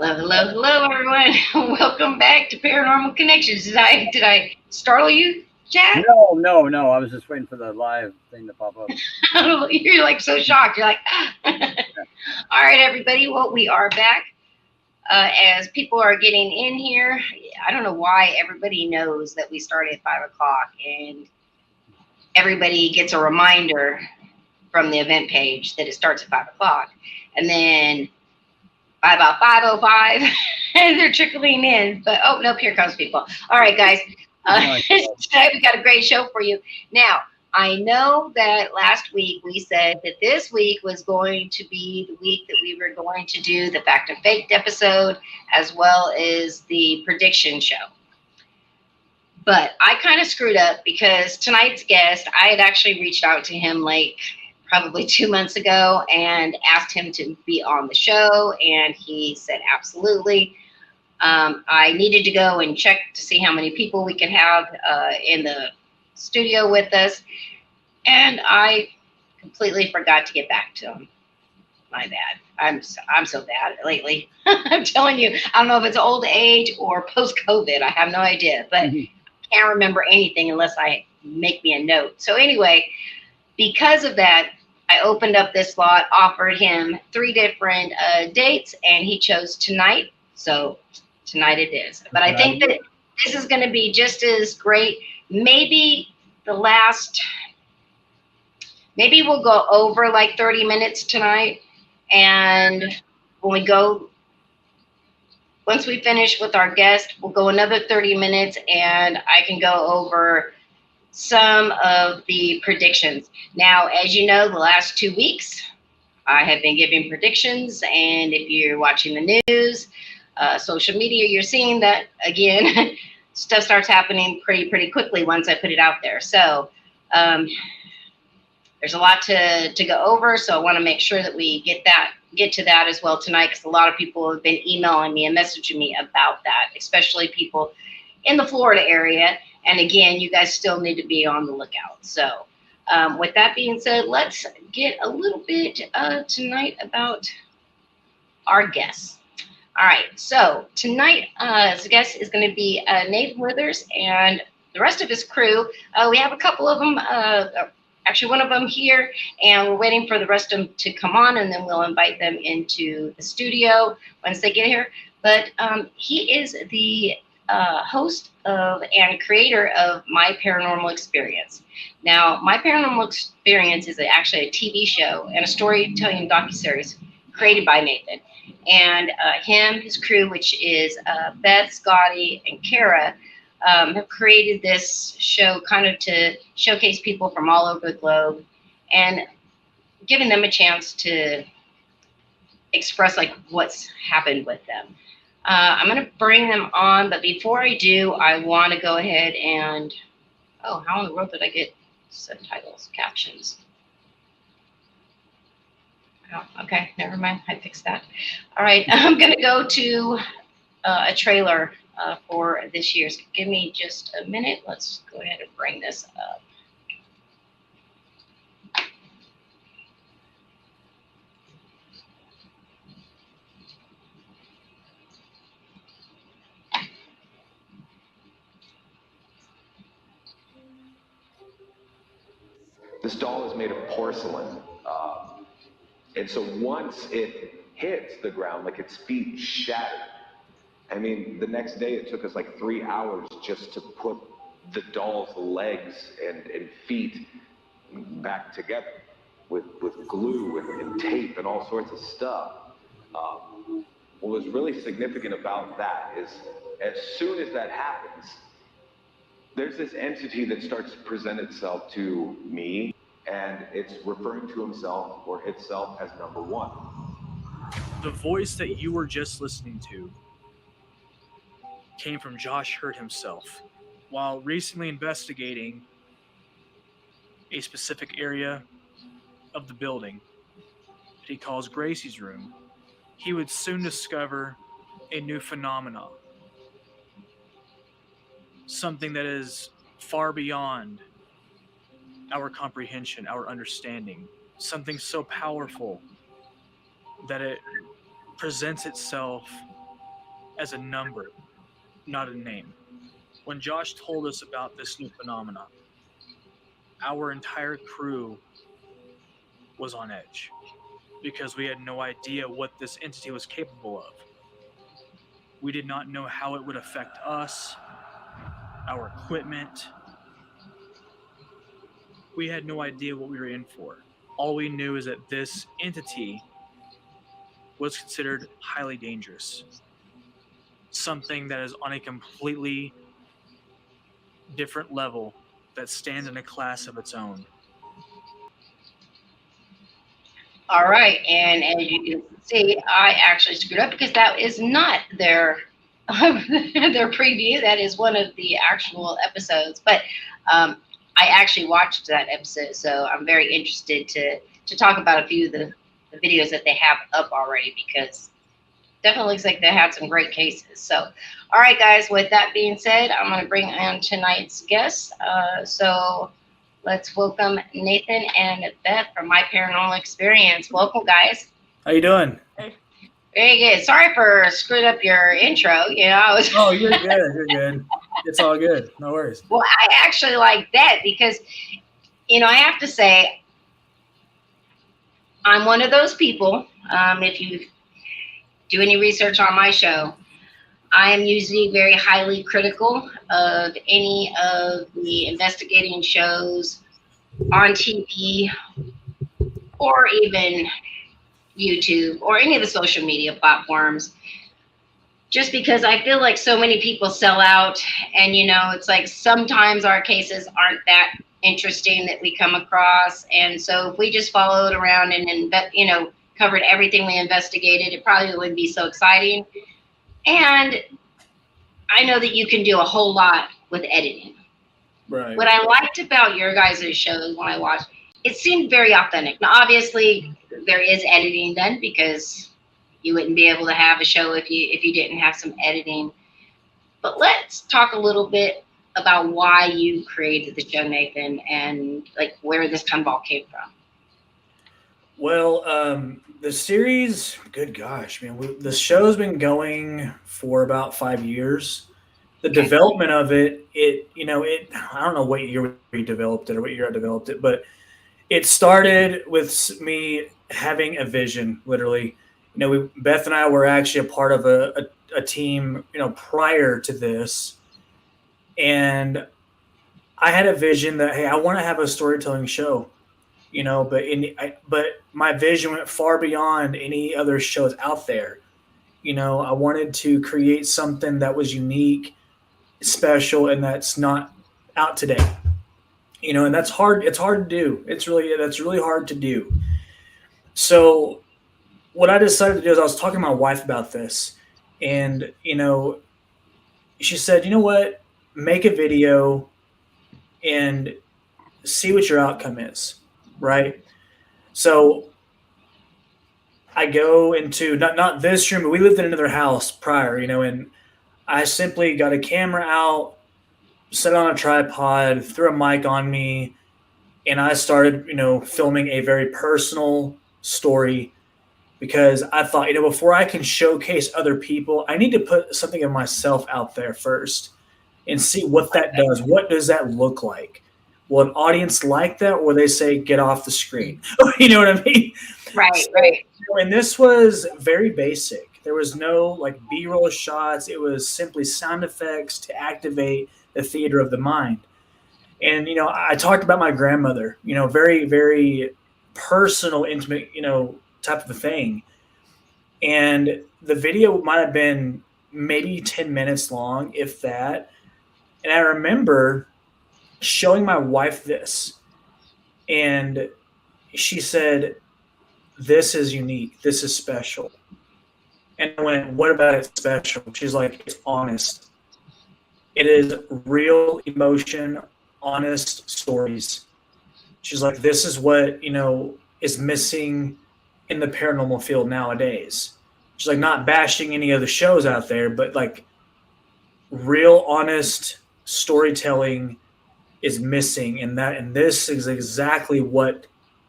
Hello, hello, hello, everyone. Welcome back to Paranormal Connections. Did I startle you, Chad? No. I was just waiting for the live thing to pop up. You're like so shocked. You're like, Yeah. all right, everybody. Well, we are back. As people are getting in here, I don't know why everybody knows that we start at 5 o'clock, and everybody gets a reminder from the event page that it starts at 5 o'clock, and then by about 5:05, they're trickling in. But oh nope, here comes people. All right, guys. No, Today we got a great show for you. Now, I know that last week we said that this week was going to be the week that we were going to do the fact and faked episode as well as the prediction show. But I kind of screwed up because tonight's guest, I had actually reached out to him like probably 2 months ago and asked him to be on the show, and he said absolutely. I needed to go and check to see how many people we could have in the studio with us, and I completely forgot to get back to him. My bad. I'm so bad lately. I'm telling you, I don't know if it's old age or post COVID. I have no idea, but can't remember anything unless I make me a note. So anyway, because of that, I opened up this slot, offered him three different dates, and he chose tonight. So tonight it is. But I think that this is going to be just as great. Maybe the last, maybe we'll go over like 30 minutes tonight. And when we go, once we finish with our guest, we'll go another 30 minutes and I can go over some of the predictions. Now, as you know, the last 2 weeks, I have been giving predictions. And if you're watching the news, social media, you're seeing that, again, stuff starts happening pretty quickly once I put it out there. So there's a lot to go over. So I want to make sure that we get to that as well tonight, because a lot of people have been emailing me and messaging me about that, especially people in the Florida area. And again, you guys still need to be on the lookout. So with that being said, let's get a little bit tonight about our guests. All right, so tonight's guest is going to be Nathan Withers and the rest of his crew. We have a couple of them, actually one of them here, and we're waiting for the rest of them to come on, and then we'll invite them into the studio once they get here. But he is the host of and creator of My Paranormal Experience. Now, My Paranormal Experience is actually a TV show and a storytelling docuseries created by Nathan. And him, his crew, which is Beth, Scotty, and Kara, have created this show kind of to showcase people from all over the globe and giving them a chance to express like what's happened with them. I'm going to bring them on, but before I do, I want to go ahead and, oh, how in the world did I get subtitles, captions? Oh, okay, never mind. I fixed that. All right, I'm going to go to a trailer for this year's. Give me just a minute. Let's go ahead and bring this up. This doll is made of porcelain. And so once it hits the ground, like its feet shattered. I mean, the next day it took us like 3 hours just to put the doll's legs and feet back together with glue and tape and all sorts of stuff. What was really significant about that is as soon as that happens, there's this entity that starts to present itself to me, and it's referring to himself or itself as number one. The voice that you were just listening to came from Josh Hurt himself. While recently investigating a specific area of the building that he calls Gracie's room, he would soon discover a new phenomenon. Something that is far beyond our comprehension, our understanding. Something so powerful that it presents itself as a number, not a name. When Josh told us about this new phenomenon, our entire crew was on edge because we had no idea what this entity was capable of. We did not know how it would affect us, our equipment. We had no idea what we were in for. All we knew is that this entity was considered highly dangerous, something that is on a completely different level that stands in a class of its own. All right, and as you can see, I actually screwed up because that is not their their preview. That is one of the actual episodes, but I actually watched that episode, so I'm very interested to talk about a few of the videos that they have up already because definitely looks like they had some great cases. So, all right, guys. With that being said, I'm going to bring on tonight's guests. So let's welcome Nathan and Beth from My Paranormal Experience. Welcome, guys. How you doing? Very good. Sorry for screwing up your intro. You know, I was. Oh, you're good. You're good. It's all good. No worries. Well, I actually like that because, you know, I have to say, I'm one of those people. If you do any research on my show, I am usually very highly critical of any of the investigating shows on TV or even YouTube or any of the social media platforms, just because I feel like so many people sell out, and you know, it's like sometimes our cases aren't that interesting that we come across, and so if we just followed around and you know, covered everything we investigated, it probably wouldn't be so exciting. And I know that you can do a whole lot with editing. Right. What I liked about your guys' shows when I watched, it seemed very authentic. Now, obviously, there is editing done because you wouldn't be able to have a show if you didn't have some editing. But let's talk a little bit about why you created the show, Nathan, and like where this kind of all came from. Well, the series, good gosh, man, the show's been going for about 5 years. The development of it, I don't know what year we developed it or what year I developed it, but it started with me having a vision, literally. You know, Beth and I were actually a part of a team, you know, prior to this. And I had a vision that, hey, I want to have a storytelling show, you know, but my vision went far beyond any other shows out there. You know, I wanted to create something that was unique, special, and that's not out today. You know, and that's hard. It's hard to do. That's really hard to do. So what I decided to do is I was talking to my wife about this, and, you know, she said, you know what, make a video and see what your outcome is, right? So I go into not this room, but we lived in another house prior, you know, and I simply got a camera out, set it on a tripod, threw a mic on me, and I started, you know, filming a very personal story because I thought, you know, before I can showcase other people, I need to put something of myself out there first and see what that does. What does that look like? Will an audience like that, or will they say, get off the screen? You know what I mean? Right, right. And this was very basic. There was no like B-roll shots. It was simply sound effects to activate the theater of the mind. And, you know, I talked about my grandmother, you know, very, very personal, intimate, you know, type of a thing. And the video might have been maybe 10 minutes long, if that. And I remember showing my wife this, and she said, this is unique. This is special. And I went, what about it special? She's like, it's honest. It is real emotion, honest stories. She's like, this is what, you know, is missing in the paranormal field nowadays. She's like, not bashing any other shows out there, but like real, honest storytelling is missing in that. And this is exactly what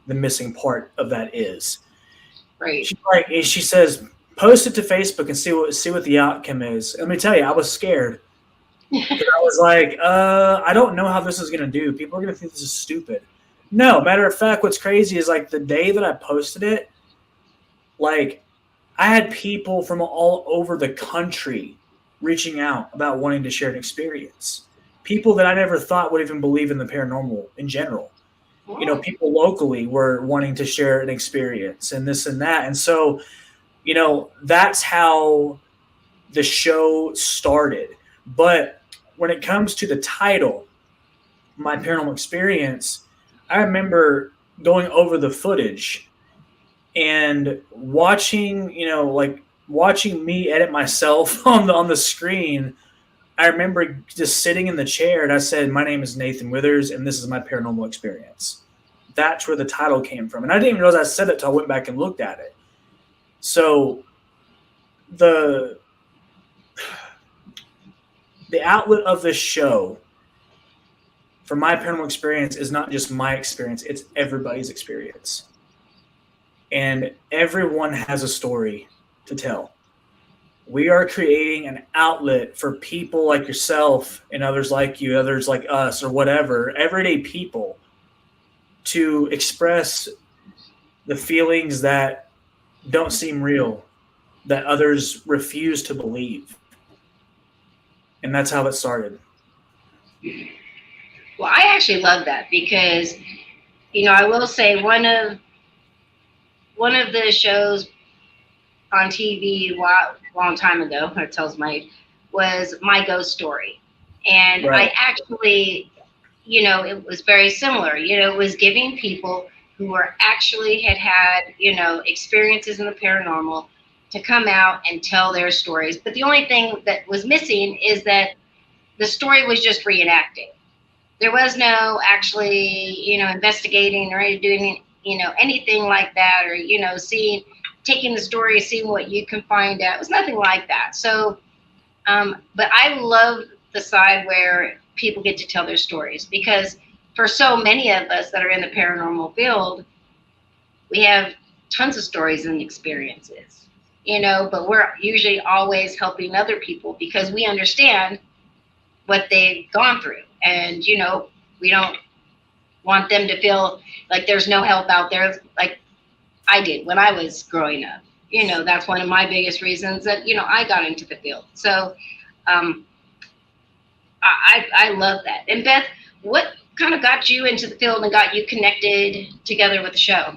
the missing part of that is. Right. She's like, she says, post it to Facebook and see what the outcome is. Let me tell you, I was scared. I was like, I don't know how this is going to do. People are going to think this is stupid. No, matter of fact, what's crazy is like the day that I posted it, like I had people from all over the country reaching out about wanting to share an experience. People that I never thought would even believe in the paranormal in general. You know, people locally were wanting to share an experience and this and that. And so, you know, that's how the show started. But when it comes to the title, My Paranormal Experience, I remember going over the footage and watching, you know, like watching me edit myself on the screen. I remember just sitting in the chair and I said, "My name is Nathan Withers, and this is my paranormal experience." That's where the title came from, and I didn't even realize I said it until I went back and looked at it. So the outlet of this show for my paranormal experience is not just my experience; it's everybody's experience. And everyone has a story to tell. We are creating an outlet for people like yourself and others like you, others like us, or whatever, everyday people to express the feelings that don't seem real, that others refuse to believe. And that's how it started. Well, I actually love that because, you know, I will say one of the shows on TV a long time ago, it tells my, was My Ghost Story. And Right. I actually, you know, it was very similar. You know, it was giving people who were actually had, you know, experiences in the paranormal to come out and tell their stories. But the only thing that was missing is that the story was just reenacting. There was no actually, you know, investigating or doing, you know, anything like that, or, you know, taking the story, seeing what you can find out. It was nothing like that. So, but I love the side where people get to tell their stories, because for so many of us that are in the paranormal field, we have tons of stories and experiences, you know, but we're usually always helping other people because we understand what they've gone through. And, you know, we don't want them to feel like there's no help out there like I did when I was growing up. You know, that's one of my biggest reasons that, you know, I got into the field. So um, I love that. And Beth, what kind of got you into the field and got you connected together with the show?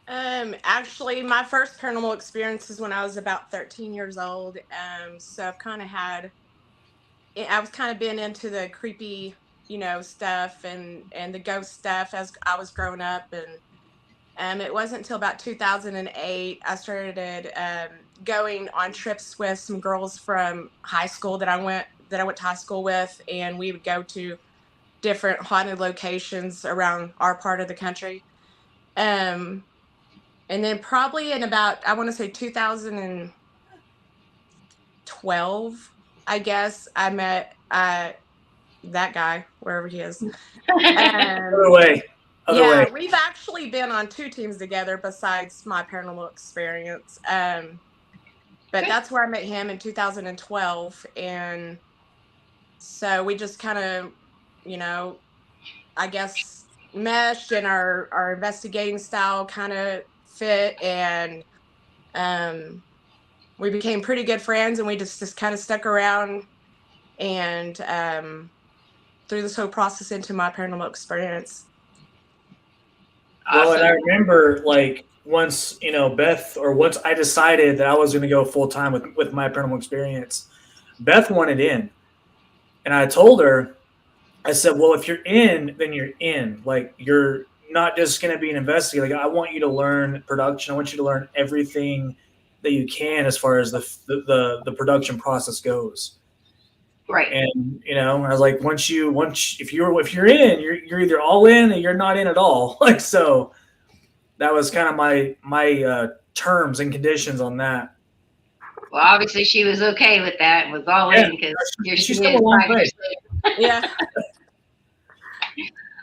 Actually, my first paranormal experience is when I was about 13 years old. So I was kind of been into the creepy, you know, stuff and the ghost stuff as I was growing up. And it wasn't until about 2008 I started going on trips with some girls from high school that I went to high school with, and we would go to different haunted locations around our part of the country. Um, and then probably in about, I want to say 2012, I guess, I met that guy, wherever he is. Other way. Yeah, we've actually been on two teams together besides my paranormal experience. But that's where I met him in 2012. And so we just kind of, you know, I guess meshed, and our investigating style kind of fit. And we became pretty good friends, and we just kind of stuck around and through this whole process into my paranormal experience. Well, and I remember like once, you know, once I decided that I was going to go full time with my paranormal experience, Beth wanted in. And I told her, I said, well, if you're in, then you're in. Like, you're not just going to be an investigator. Like, I want you to learn production. I want you to learn everything that you can as far as the production process goes. Right. And, you know, I was like, if you're in, you're either all in or you're not in at all. Like, so that was kind of my terms and conditions on that. Well, obviously she was okay with that and was all in because she's come a long way. Yeah.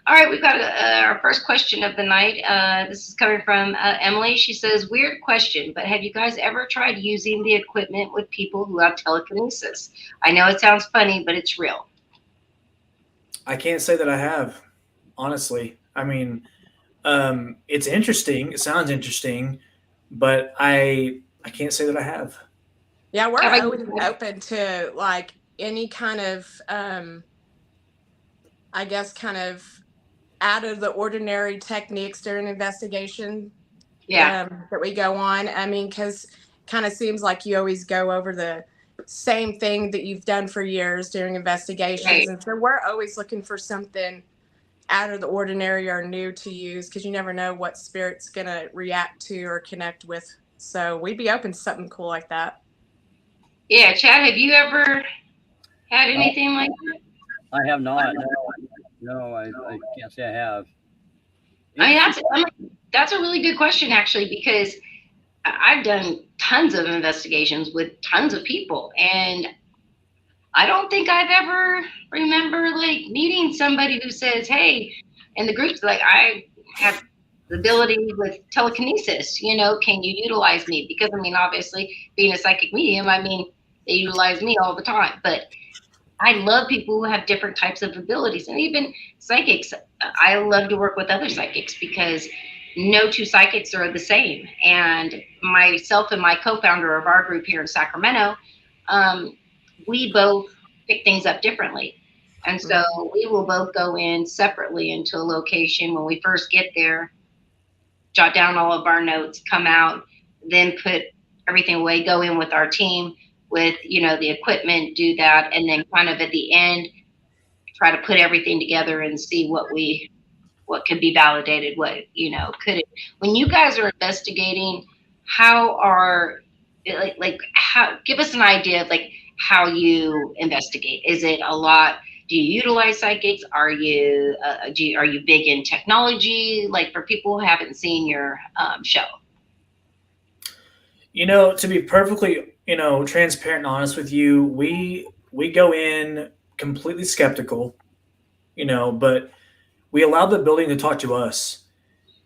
All right, we've got our first question of the night. This is coming from Emily. She says, weird question, but have you guys ever tried using the equipment with people who have telekinesis? I know it sounds funny, but it's real. I can't say that I have, honestly. I mean, it's interesting. It sounds interesting, but I can't say that I have. Yeah, we're Have I? always open to like any kind of I guess kind of out of the ordinary techniques during investigation Yeah, that we go on. I mean, because kind of seems like you always go over the same thing that you've done for years during investigations, right. and so we're always looking for something out of the ordinary or new to use because you never know what spirit's gonna react to or connect with. So we'd be open to something cool like that. Yeah, Chad, have you ever had Uh, anything like that? I have not. No, I can't say I have. I mean, Interesting. that's a really good question, actually, because I've done tons of investigations with tons of people, and I don't think I've ever remember like meeting somebody who says, "Hey," in the groups, like I have the ability with telekinesis. You know, can you utilize me? Because I mean, obviously, being a psychic medium, I mean, they utilize me all the time. But I love people who have different types of abilities, and even psychics. I love to work with other psychics because no two psychics are the same. And myself and my co-founder of our group here in Sacramento, um, we both pick things up differently. And so we will both go in separately into a location when we first get there, jot down all of our notes, come out, then put everything away, go in with our team with, the equipment, do that, and then kind of at the end, try to put everything together and see what could be validated, what, could it. When you guys are investigating, how are how give us an idea of like how you investigate. Is it a lot? Do you utilize psychics? Are you big in technology? Like for people who haven't seen your show. To be perfectly, transparent and honest with you, we go in completely skeptical, but we allow the building to talk to us.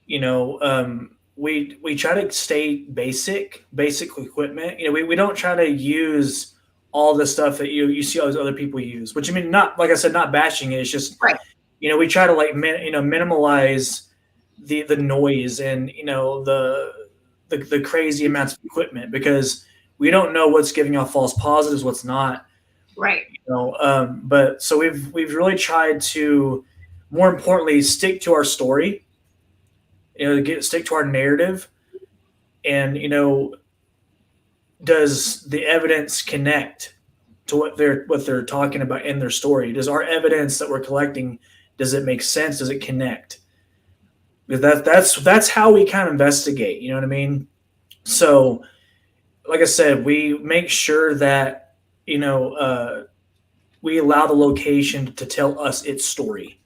We try to stay basic equipment. We don't try to use all the stuff that you see all those other people use. Which I mean, not like I said, not bashing it. It's just Right. we try to like minimalize the noise and the crazy amounts of equipment because we don't know what's giving off false positives, what's not. Right. But so we've really tried to, more importantly, stick to our story. Stick to our narrative, and does the evidence connect to what they're talking about in their story? Does our evidence that we're collecting, does it make sense? Does it connect? Because that's how we kind of investigate. You know what I mean? So, like I said, we make sure that we allow the location to tell us its story.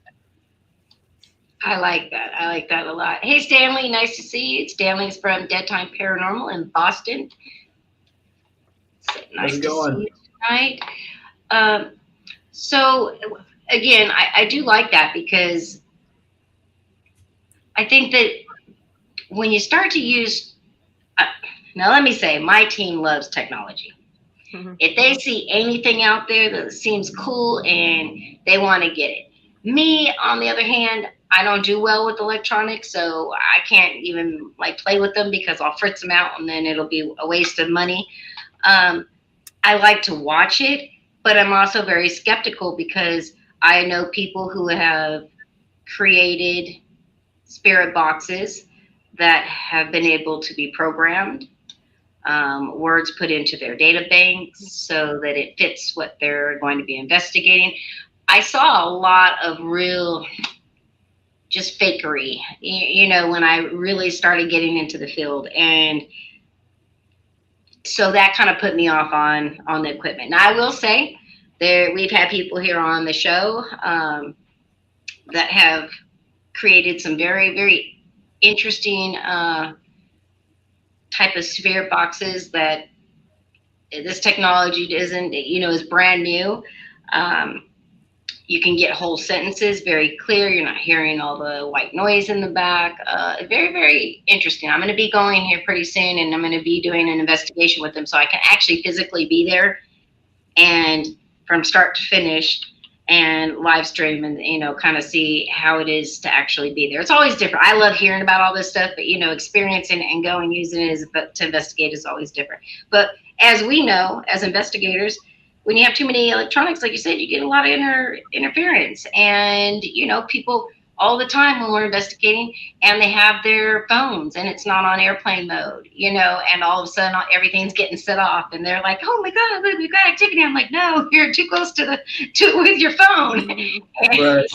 I like that. I like that a lot. Hey, Stanley, nice to see you. Stanley's from Dead Time Paranormal in Boston. Nice to see you tonight. So, again, I do like that because I think that when you start to use, now let me say, my team loves technology. Mhm. If they see anything out there that seems cool and they want to get it. Me, on the other hand, I don't do well with electronics, so I can't even like play with them because I'll fritz them out and then it'll be a waste of money. Um, I like to watch it, but I'm also very skeptical because I know people who have created spirit boxes that have been able to be programmed, words put into their data banks so that it fits what they're going to be investigating. I saw a lot of real just fakery, when I really started getting into the field. And so that kind of put me off on the equipment. Now I will say we've had people here on the show that have created some very, very interesting type of spirit boxes that this technology isn't, is brand new. Um, You can get whole sentences very clear. You're not hearing all the white noise in the back. Very, very interesting. I'm going to be going here pretty soon, and I'm going to be doing an investigation with them, so I can actually physically be there and from start to finish and live stream and kind of see how it is to actually be there. It's always different. I love hearing about all this stuff, but experiencing it and going using it to investigate is always different. But as we know, as investigators, when you have too many electronics, like you said, you get a lot of interference, and people all the time when we're investigating, and they have their phones and it's not on airplane mode, and all of a sudden everything's getting set off, and they're like, "Oh my God, look, we've got activity." I'm like, "No, you're too close to it with your phone." Right.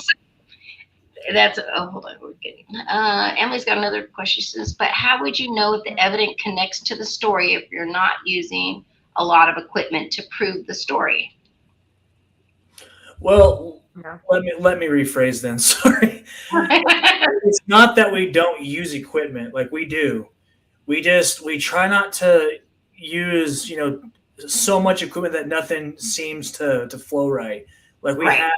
That's hold on, we're getting. Emily's got another question. She says, "But how would you know if the evidence connects to the story if you're not using a lot of equipment to prove the story?" Well, Yeah. let me rephrase then. Sorry. It's not that we don't use equipment, like we do. We try not to use, so much equipment that nothing seems to flow right. Like Right.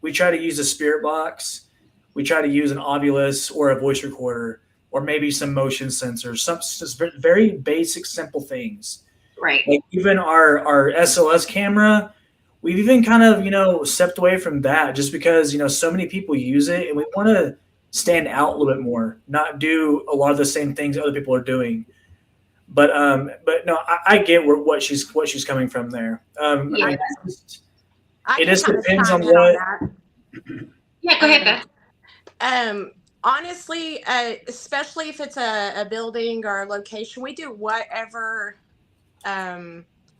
we try to use a spirit box, we try to use an Ovilus or a voice recorder, or maybe some motion sensors, some just very basic, simple things. Right. Like even our SLS camera, we've even kind of stepped away from that just because so many people use it, and we want to stand out a little bit more, not do a lot of the same things other people are doing. But no, I get what she's coming from there. Yeah. I mean, I it can just kind of depends on chime in what. that. Yeah, go ahead, Beth. Honestly, especially if it's a building or a location, we do whatever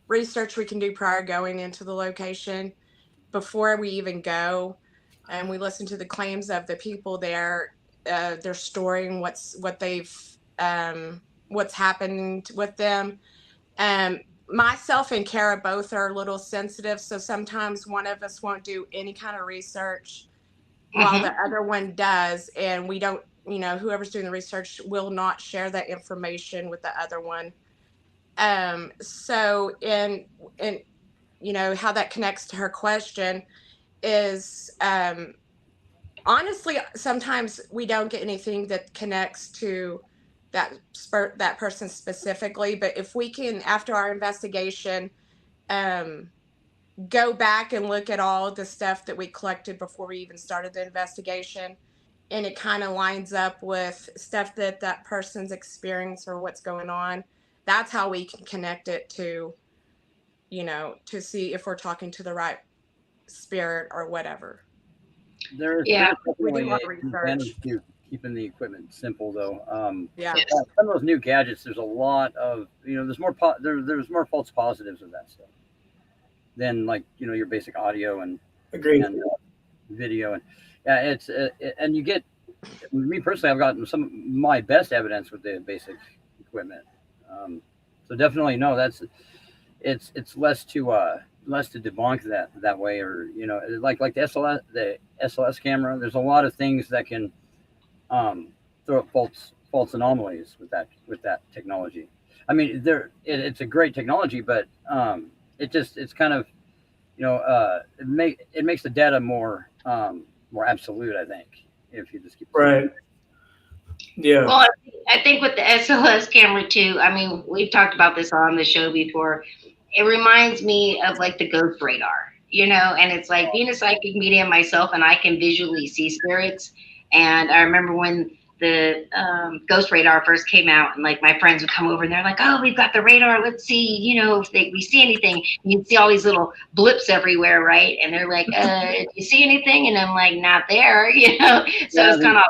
research we can do prior going into the location before we even go, and we listen to the claims of the people there, their story and what's happened with them. Um, Myself and Kara both are a little sensitive, so sometimes one of us won't do any kind of research while the other one does, and we don't, whoever's doing the research will not share that information with the other one. So in how that connects to her question is, honestly, sometimes we don't get anything that connects to that person specifically, but if we can, after our investigation, um, go back and look at all the stuff that we collected before we even started the investigation, and it kind of lines up with stuff that person's experience or what's going on, that's how we can connect it to, to see if we're talking to the right spirit or whatever. There's Yeah. We do a definitely lot of an research. advantage to keeping the equipment simple, though. Yeah. Yes. Some of those new gadgets, there's a lot of there's more there's more false positives of that stuff than like your basic audio and Agreed. video, and yeah, it's and you get me personally, I've gotten some of my best evidence with the basic equipment. So definitely no, that's it's less to debunk that way, or like the SLS camera. There's a lot of things that can throw up false anomalies with that technology. I mean, it's a great technology, but it's kind of it makes the data more absolute. I think if you just keep Right. Yeah. Well, I think with the SLS camera too, I mean, we've talked about this on the show before. It reminds me of like the ghost radar, and it's like being a psychic medium myself, and I can visually see spirits. And I remember when the ghost radar first came out, and like my friends would come over and they're like, "Oh, we've got the radar. Let's see, if we see anything." And you'd see all these little blips everywhere, right? And they're like, "Do you see anything?" And I'm like, "Not there," So it's kind of.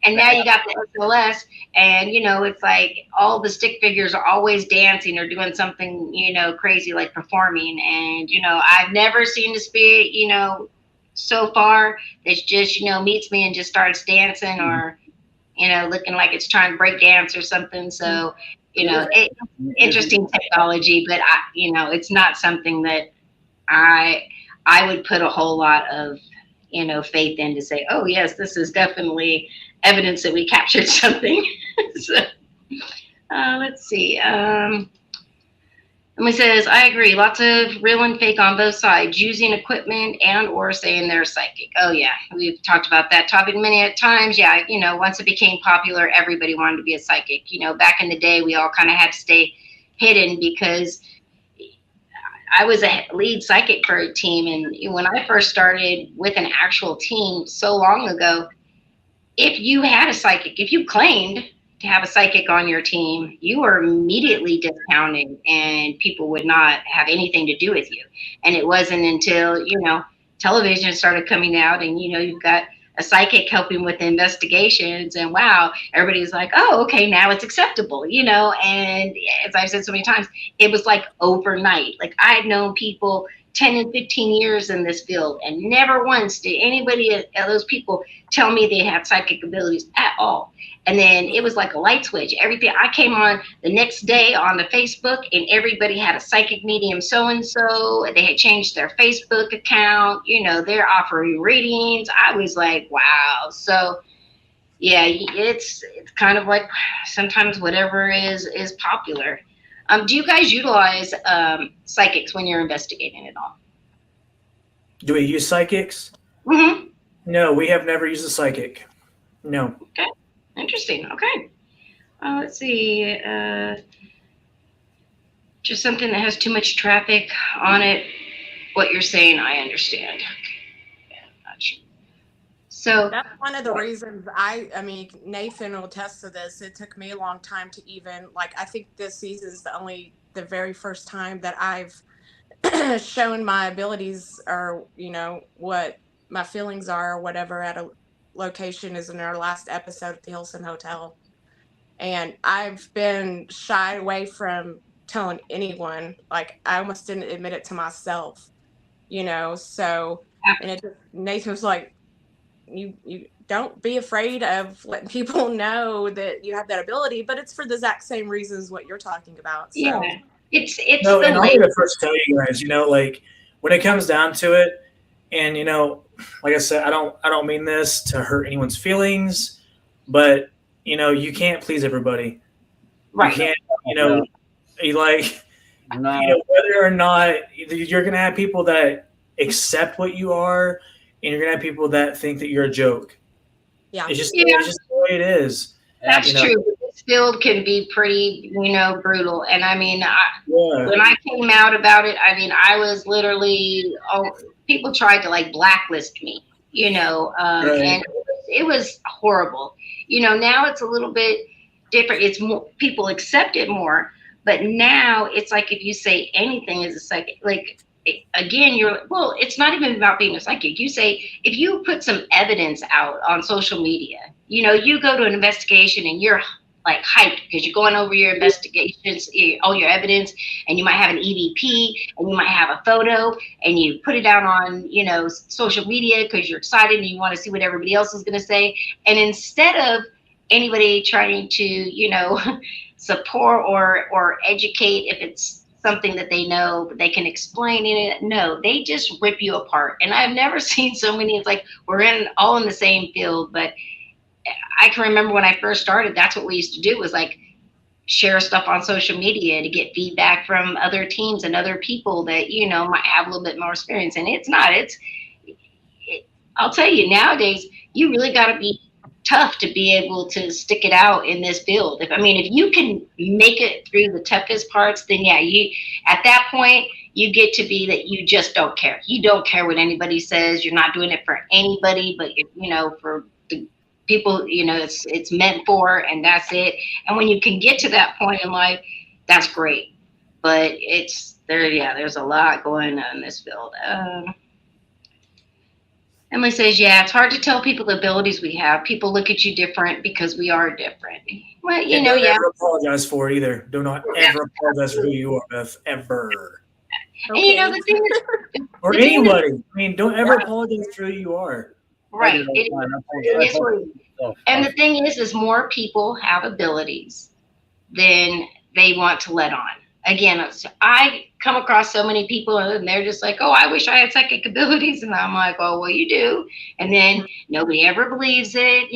And now you got the SLS, and it's like all the stick figures are always dancing or doing something, crazy like performing. And I've never seen the spirit, so far that just meets me and just starts dancing, or looking like it's trying to break dance or something. So interesting technology, but it's not something that I would put a whole lot of faith in to say, oh yes, this is definitely evidence that we captured something. So let's see. Emily says, I agree. Lots of real and fake on both sides, using equipment and or saying they're psychic. Oh, yeah. We've talked about that topic many times. Yeah, once it became popular, everybody wanted to be a psychic. Back in the day, we all kind of had to stay hidden because I was a lead psychic for a team. And when I first started with an actual team so long ago, if you had a psychic, if you claimed to have a psychic on your team, you were immediately discounted and people would not have anything to do with you. And it wasn't until, television started coming out and, you've got a psychic helping with investigations and wow, everybody's like, oh, okay, now it's acceptable, and as I've said so many times, it was like overnight. Like I had known people 10 and 15 years in this field and never once did anybody of those people tell me they had psychic abilities at all. And then it was like a light switch. Everything, I came on the next day on the Facebook and everybody had a psychic medium so-and-so. They had changed their Facebook account. They're offering readings. I was like, wow. So yeah, it's kind of like sometimes whatever is popular. Do you guys utilize psychics when you're investigating at all? Do we use psychics? Mm-hmm. No, we have never used a psychic. No. Okay. Interesting. Okay. Let's see. Just something that has too much traffic on it. What you're saying, I understand. Yeah, not sure. So That's one of the reasons I mean, Nathan will attest to this. It took me a long time to even, I think this season is the very first time that I've shown my abilities or, what my feelings are or whatever at a location is in our last episode at the Hilson Hotel. And I've been shy away from telling anyone. Like I almost didn't admit it to myself, so, and Nathan was like, you don't be afraid of letting people know that you have that ability, but it's for the exact same reasons what you're talking about. So yeah, it's No, the and I'll be the first to tell you guys, when it comes down to it, and like I said, I don't mean this to hurt anyone's feelings, but you can't please everybody. right. You can't, you like, No. whether or not you're gonna have people that accept what you are, and you're gonna have people that think that you're a joke. yeah, It's just Yeah. it's just the way it is. That's you know. true. This field can be pretty, brutal. And I mean, Yeah. when I came out about it, I mean, I was literally, people tried to like blacklist me, Right. and it was horrible. Now it's a little bit different. It's more, people accept it more, but now it's like if you say anything as a psychic, like again, well, it's not even about being a psychic. You say, if you put some evidence out on social media, you go to an investigation and you're like hyped because you're going over your investigations, all your evidence, and you might have an EVP and you might have a photo and you put it out on, social media because you're excited and you want to see what everybody else is going to say. And instead of anybody trying to, support or educate if it's something that they know, but they can explain it. No, they just rip you apart. And I've never seen so many. It's like we're all in the same field, but I can remember when I first started, that's what we used to do was like share stuff on social media to get feedback from other teams and other people that, might have a little bit more experience. And I'll tell you nowadays, you really got to be tough to be able to stick it out in this field. If you can make it through the toughest parts, then yeah, at that point you get to be that you just don't care. You don't care what anybody says. You're not doing it for anybody, but for the people, it's meant for, and that's it. And when you can get to that point in life, that's great. But there's a lot going on in this field. Emily says, yeah, it's hard to tell people the abilities we have. People look at you different because we are different. Well, And don't ever apologize for it either. Do not ever apologize for who you are, Beth, ever. okay. And the thing is, Or the thing anybody. I mean, don't ever apologize for who you are. right. It is. And the thing is more people have abilities than they want to let on. again, I come across so many people and they're just like, oh, I wish I had psychic abilities. And I'm like, oh, well, you do. And then nobody ever believes it,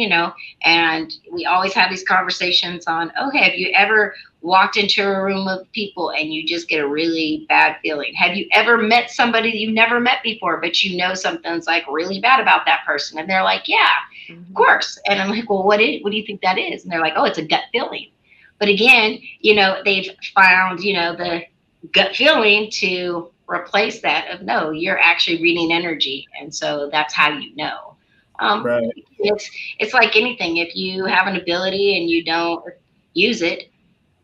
and we always have these conversations on, okay, have you ever walked into a room of people and you just get a really bad feeling? Have you ever met somebody you never met before, but something's like really bad about that person? And they're like, yeah, of course. And I'm like, well, what do you think that is? And they're like, oh, it's a gut feeling. But again, they've found, the gut feeling to replace that of no, you're actually reading energy. And so that's how you know. Right. It's like anything. If you have an ability and you don't use it,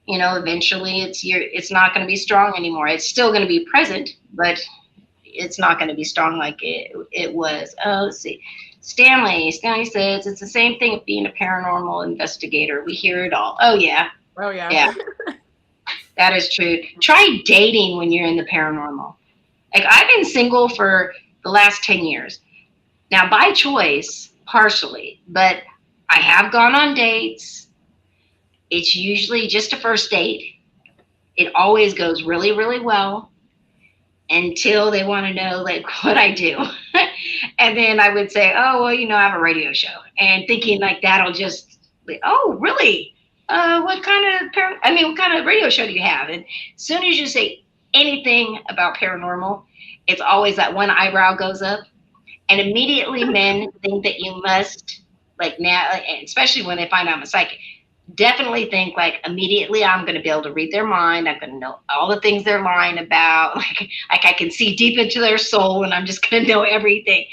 eventually it's not going to be strong anymore. It's still going to be present, but it's not going to be strong like it was. Oh, let's see. Stanley says it's the same thing with being a paranormal investigator. We hear it all. Oh yeah. Oh yeah. Yeah. That is true. Try dating when you're in the paranormal. Like, I've been single for the last 10 years. Now, by choice, partially, but I have gone on dates. It's usually just a first date. It always goes really, really well until they want to know, like, what I do. And then I would say, oh, well, I have a radio show. And thinking like that'll just, like, oh, really? What kind of radio show do you have? And as soon as you say anything about paranormal, it's always that one eyebrow goes up. And immediately men think that you must, like, now, especially when they find out I'm a psychic, definitely think like immediately I'm going to be able to read their mind. I'm going to know all the things they're lying about. Like I can see deep into their soul and I'm just going to know everything.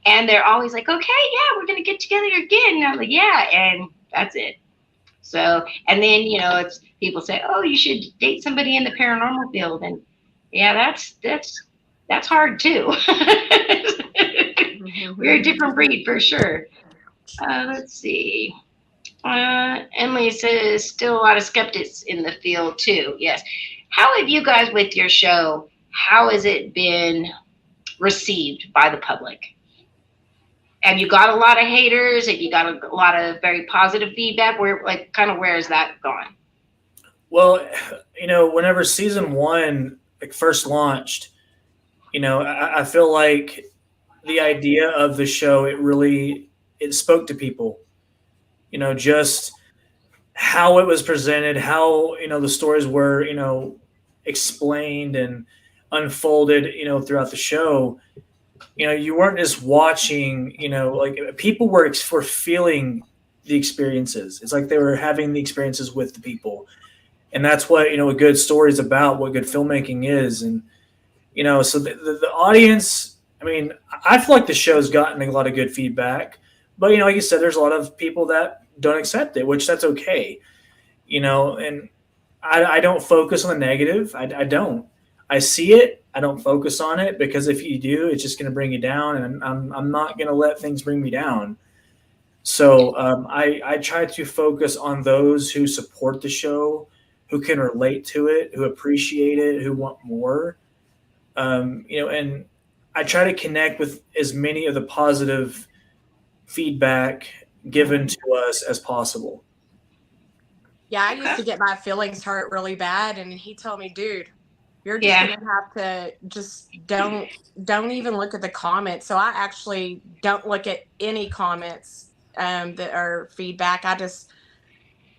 And they're always like, okay, yeah, we're going to get together again. And I'm like, yeah. And that's it. So, and then, it's people say, oh, you should date somebody in the paranormal field. And yeah, that's hard too. We're a different breed for sure. Let's see. Emily says still a lot of skeptics in the field too. Yes. How have you guys with your show, how has it been received by the public? Have you got a lot of haters? Have you got a lot of very positive feedback? Where is that gone? Well, whenever season 1 first launched, I feel like the idea of the show, it spoke to people. Just how it was presented, how the stories were explained and unfolded throughout the show. You weren't just watching, like people were feeling the experiences. It's like they were having the experiences with the people. And that's what, a good story is about, what good filmmaking is. And, so the audience, I feel like the show's gotten a lot of good feedback, but, like you said, there's a lot of people that don't accept it, which that's okay. And I don't focus on the negative. I don't. I see it. I don't focus on it, because if you do, it's just going to bring you down, and I'm not going to let things bring me down. So I try to focus on those who support the show, who can relate to it, who appreciate it, who want more. And I try to connect with as many of the positive feedback given to us as possible. Yeah, I used to get my feelings hurt really bad, and he told me, dude, you're just gonna have to just don't even look at the comments. So I actually don't look at any comments that are feedback. I just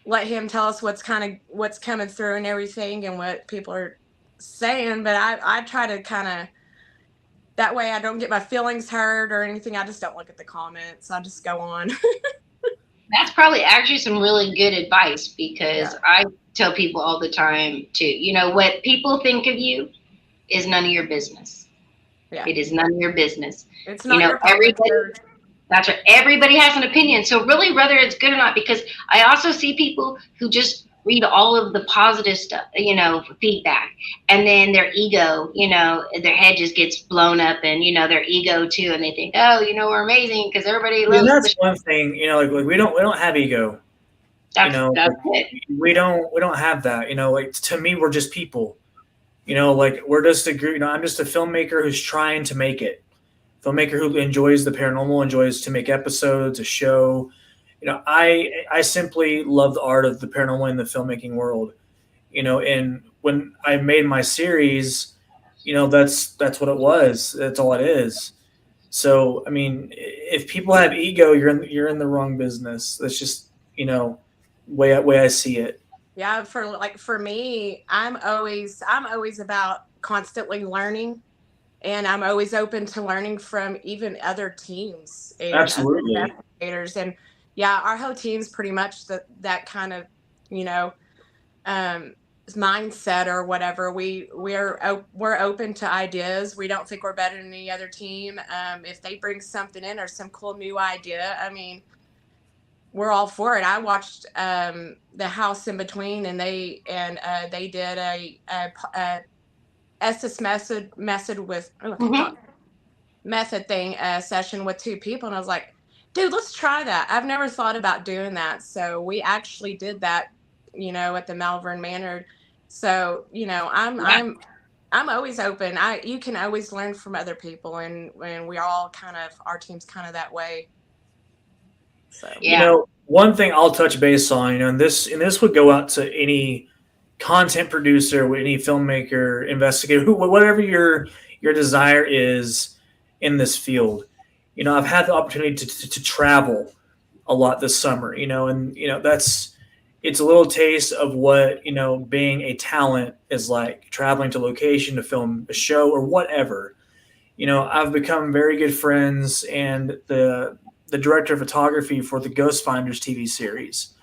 let him tell us what's coming through and everything and what people are saying. But I try to kind of, that way I don't get my feelings hurt or anything. I just don't look at the comments. I just go on. That's probably actually some really good advice, because I tell people all the time too, what people think of you is none of your business. Yeah. It is none of your business. It's not your everybody. That's right. Everybody has an opinion. So really, whether it's good or not, because I also see people who just read all of the positive stuff, feedback, and then their ego, their head just gets blown up, and their ego too, and they think, oh, we're amazing because everybody loves. And that's one thing, like we don't have ego. That's it. We don't have that. Like, to me, we're just people. Like, we're just a group. I'm just a filmmaker who's trying to make it. Filmmaker who enjoys the paranormal, enjoys to make episodes, a show. I simply love the art of the paranormal in the filmmaking world. And when I made my series, that's what it was. That's all it is. So I mean, if people have ego, you're in the wrong business. That's just way I see it. Yeah, for me, I'm always about constantly learning, and I'm always open to learning from even other teams and other Absolutely. investigators. And yeah, our whole team's pretty much that kind of, you know, um mindset or whatever. We're open to ideas. We don't think we're better than any other team. If they bring something in or some cool new idea, I mean, we're all for it. I watched the House in Between, and they did a Estes method with, oh, I can't Mm-hmm. talk, method thing, session with two people, and I was like, dude, let's try that. I've never thought about doing that, so we actually did that, at the Malvern Manor. So Yeah. I'm always open. I You can always learn from other people, and we all kind of, our team's kind of that way. So Yeah. One thing I'll touch base on, and this would go out to any content producer, any filmmaker, investigator, whatever your desire is in this field. I've had the opportunity to travel a lot this summer, and that's it's a little taste of what being a talent is like, traveling to location to film a show or whatever. I've become very good friends and the director of photography for the Ghost Finders TV series,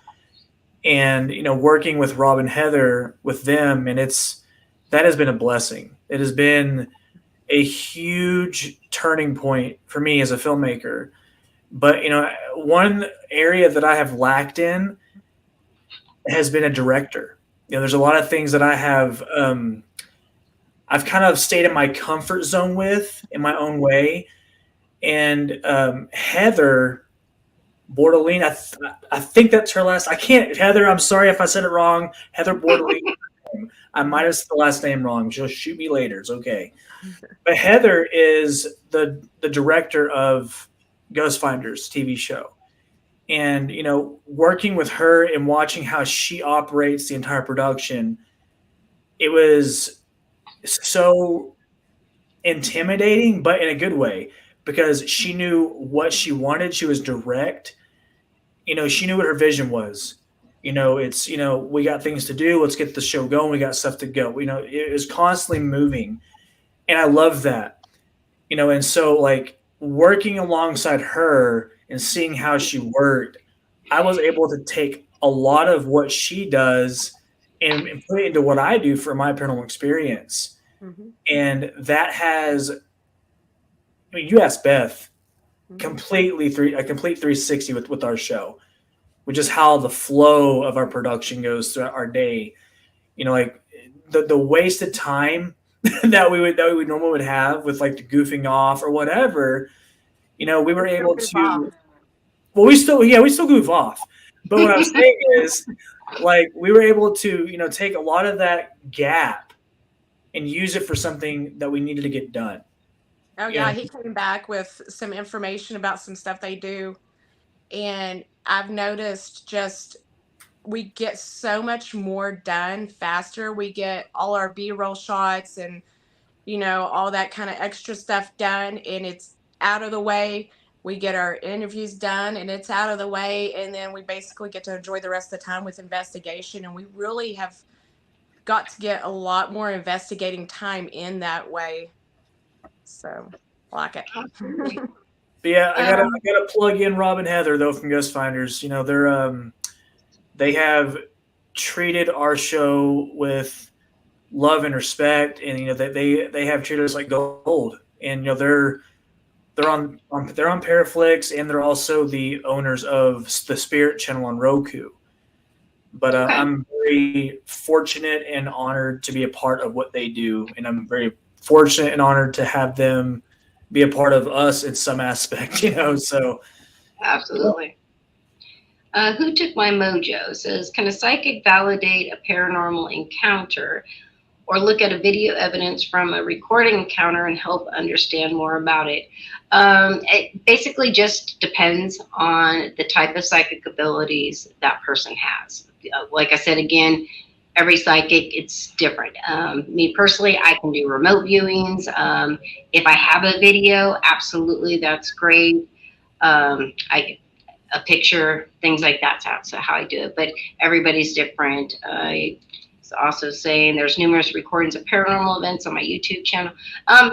and working with Rob and Heather with them, and that has been a blessing. It has been a huge turning point for me as a filmmaker. But one area that I have lacked in has been a director. There's a lot of things that I've kind of stayed in my comfort zone with in my own way. And Heather Bordelin, I think that's her last. I can't, Heather. I'm sorry if I said it wrong. Heather Bordelin. I might have said the last name wrong. She'll shoot me later. It's okay. But Heather is the director of Ghost Finders TV show, and working with her and watching how she operates the entire production, it was so intimidating, but in a good way, because she knew what she wanted. She was direct. She knew what her vision was. It's we got things to do. Let's get the show going. We got stuff to go. It was constantly moving, and I love that. And so like working alongside her and seeing how she worked, I was able to take a lot of what she does and put it into what I do for my paranormal experience. mhm, And that has, I mean, you asked Beth, mhm. a complete 360 with our show, which is how the flow of our production goes throughout our day. Like the wasted time that we normally would have with like the goofing off or whatever, we were We still able goof off. to. Well, we still goof off, but what I'm saying is, like, we were able to take a lot of that gap and use it for something that we needed to get done. Oh You know, yeah, he came back with some information about some stuff they do, and I've noticed just we get so much more done faster. We get all our B-roll shots and all that kind of extra stuff done, and it's out of the way. We get our interviews done, and it's out of the way, and then we basically get to enjoy the rest of the time with investigation. And we really have got to get a lot more investigating time in that way. So, I like it. Absolutely. but yeah, I gotta Um, I gotta plug in Rob and Heather though from Ghost Finders. They have treated our show with love and respect, and they have treated us like gold. And they're on Paraflix, and they're also the owners of the Spirit Channel on Roku. But okay. I'm very fortunate and honored to be a part of what they do, and I'm very fortunate and honored to have them be a part of us in some aspect. So Absolutely. Who took my mojo says, can a psychic validate a paranormal encounter or look at a video evidence from a recording encounter and help understand more about it? It basically just depends on the type of psychic abilities that person has. Like I said, again, every psychic, it's different. Me personally, I can do remote viewings. If I have a video, absolutely, that's great. I a picture, things like that's how I do it. But everybody's different. I was also saying there's numerous recordings of paranormal events on my YouTube channel.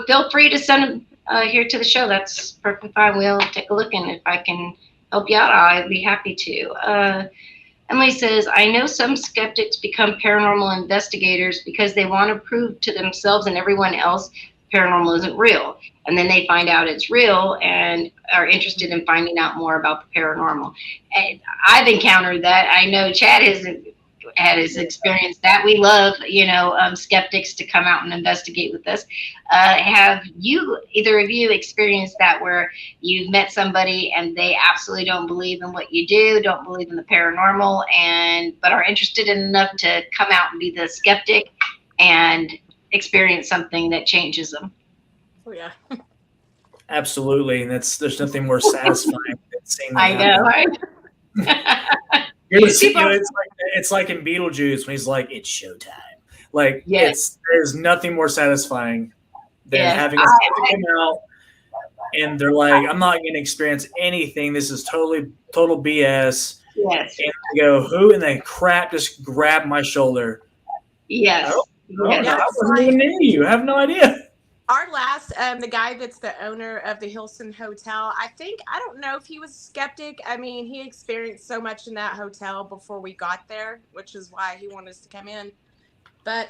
Feel free to send them here to the show. That's perfectly fine. We'll take a look, and if I can help you out, I'd be happy to. Emily says, I know some skeptics become paranormal investigators because they want to prove to themselves and everyone else paranormal isn't real. And then they find out it's real and are interested in finding out more about the paranormal. And I've encountered that. I know Chad has experienced that. We love, skeptics to come out and investigate with us. Have you, either of you, experienced that where you've met somebody and they absolutely don't believe in what you do, don't believe in the paranormal, but are interested enough to come out and be the skeptic and experience something that changes them? Oh yeah. Absolutely, and there's nothing more satisfying than seeing that I know, happen. right? It's like in Beetlejuice when he's like, "It's showtime." Like Yes. there's nothing more satisfying than Yes. having a skeptic come out and they're like, "I'm not going to experience anything. This is total BS." Yes. And I go, "Who in the crap just grabbed my shoulder?" Yes. I don't know. I It's wasn't like- even near you. I have no idea. Our last, the guy that's the owner of the Hilton Hotel, I don't know if he was skeptic. I mean, he experienced so much in that hotel before we got there, which is why he wanted us to come in. But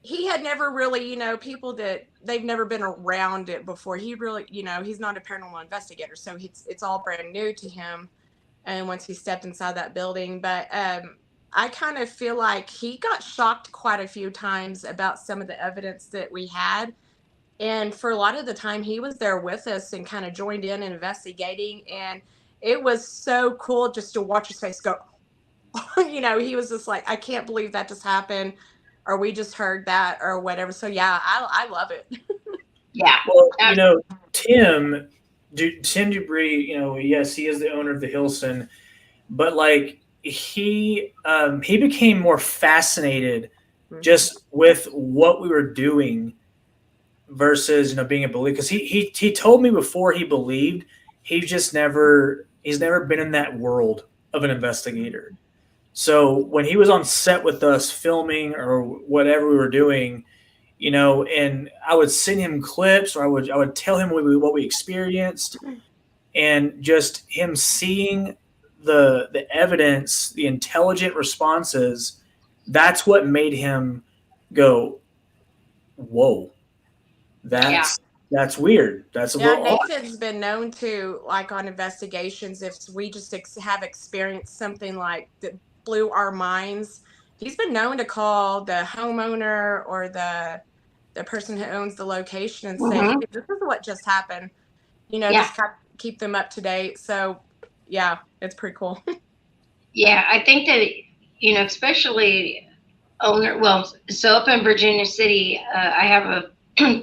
he had never really, people that they've never been around it before. He really, he's not a paranormal investigator, so it's all brand new to him. And once he stepped inside that building, but I kind of feel like he got shocked quite a few times about some of the evidence that we had. And for a lot of the time, he was there with us and kind of joined in investigating. And it was so cool just to watch his face go, he was just like, I can't believe that just happened. Or we just heard that or whatever. So, yeah, I love it. Yeah. Well, Tim Dupree, yes, he is the owner of the Hilson, but like he became more fascinated just with what we were doing versus being a believer, because he told me before he believed he's never been in that world of an investigator. So when he was on set with us filming or whatever we were doing, and I would send him clips, or I would tell him what we experienced, and just him seeing the evidence, the intelligent responses, that's what made him go, whoa, that's weird. That's a little odd. Nathan's been known to, like on investigations, if we just have experienced something like that blew our minds, he's been known to call the homeowner or the person who owns the location and say, hey, this is what just happened. Just keep them up to date. So, yeah, it's pretty cool. Yeah, I think that, especially so up in Virginia City, I have a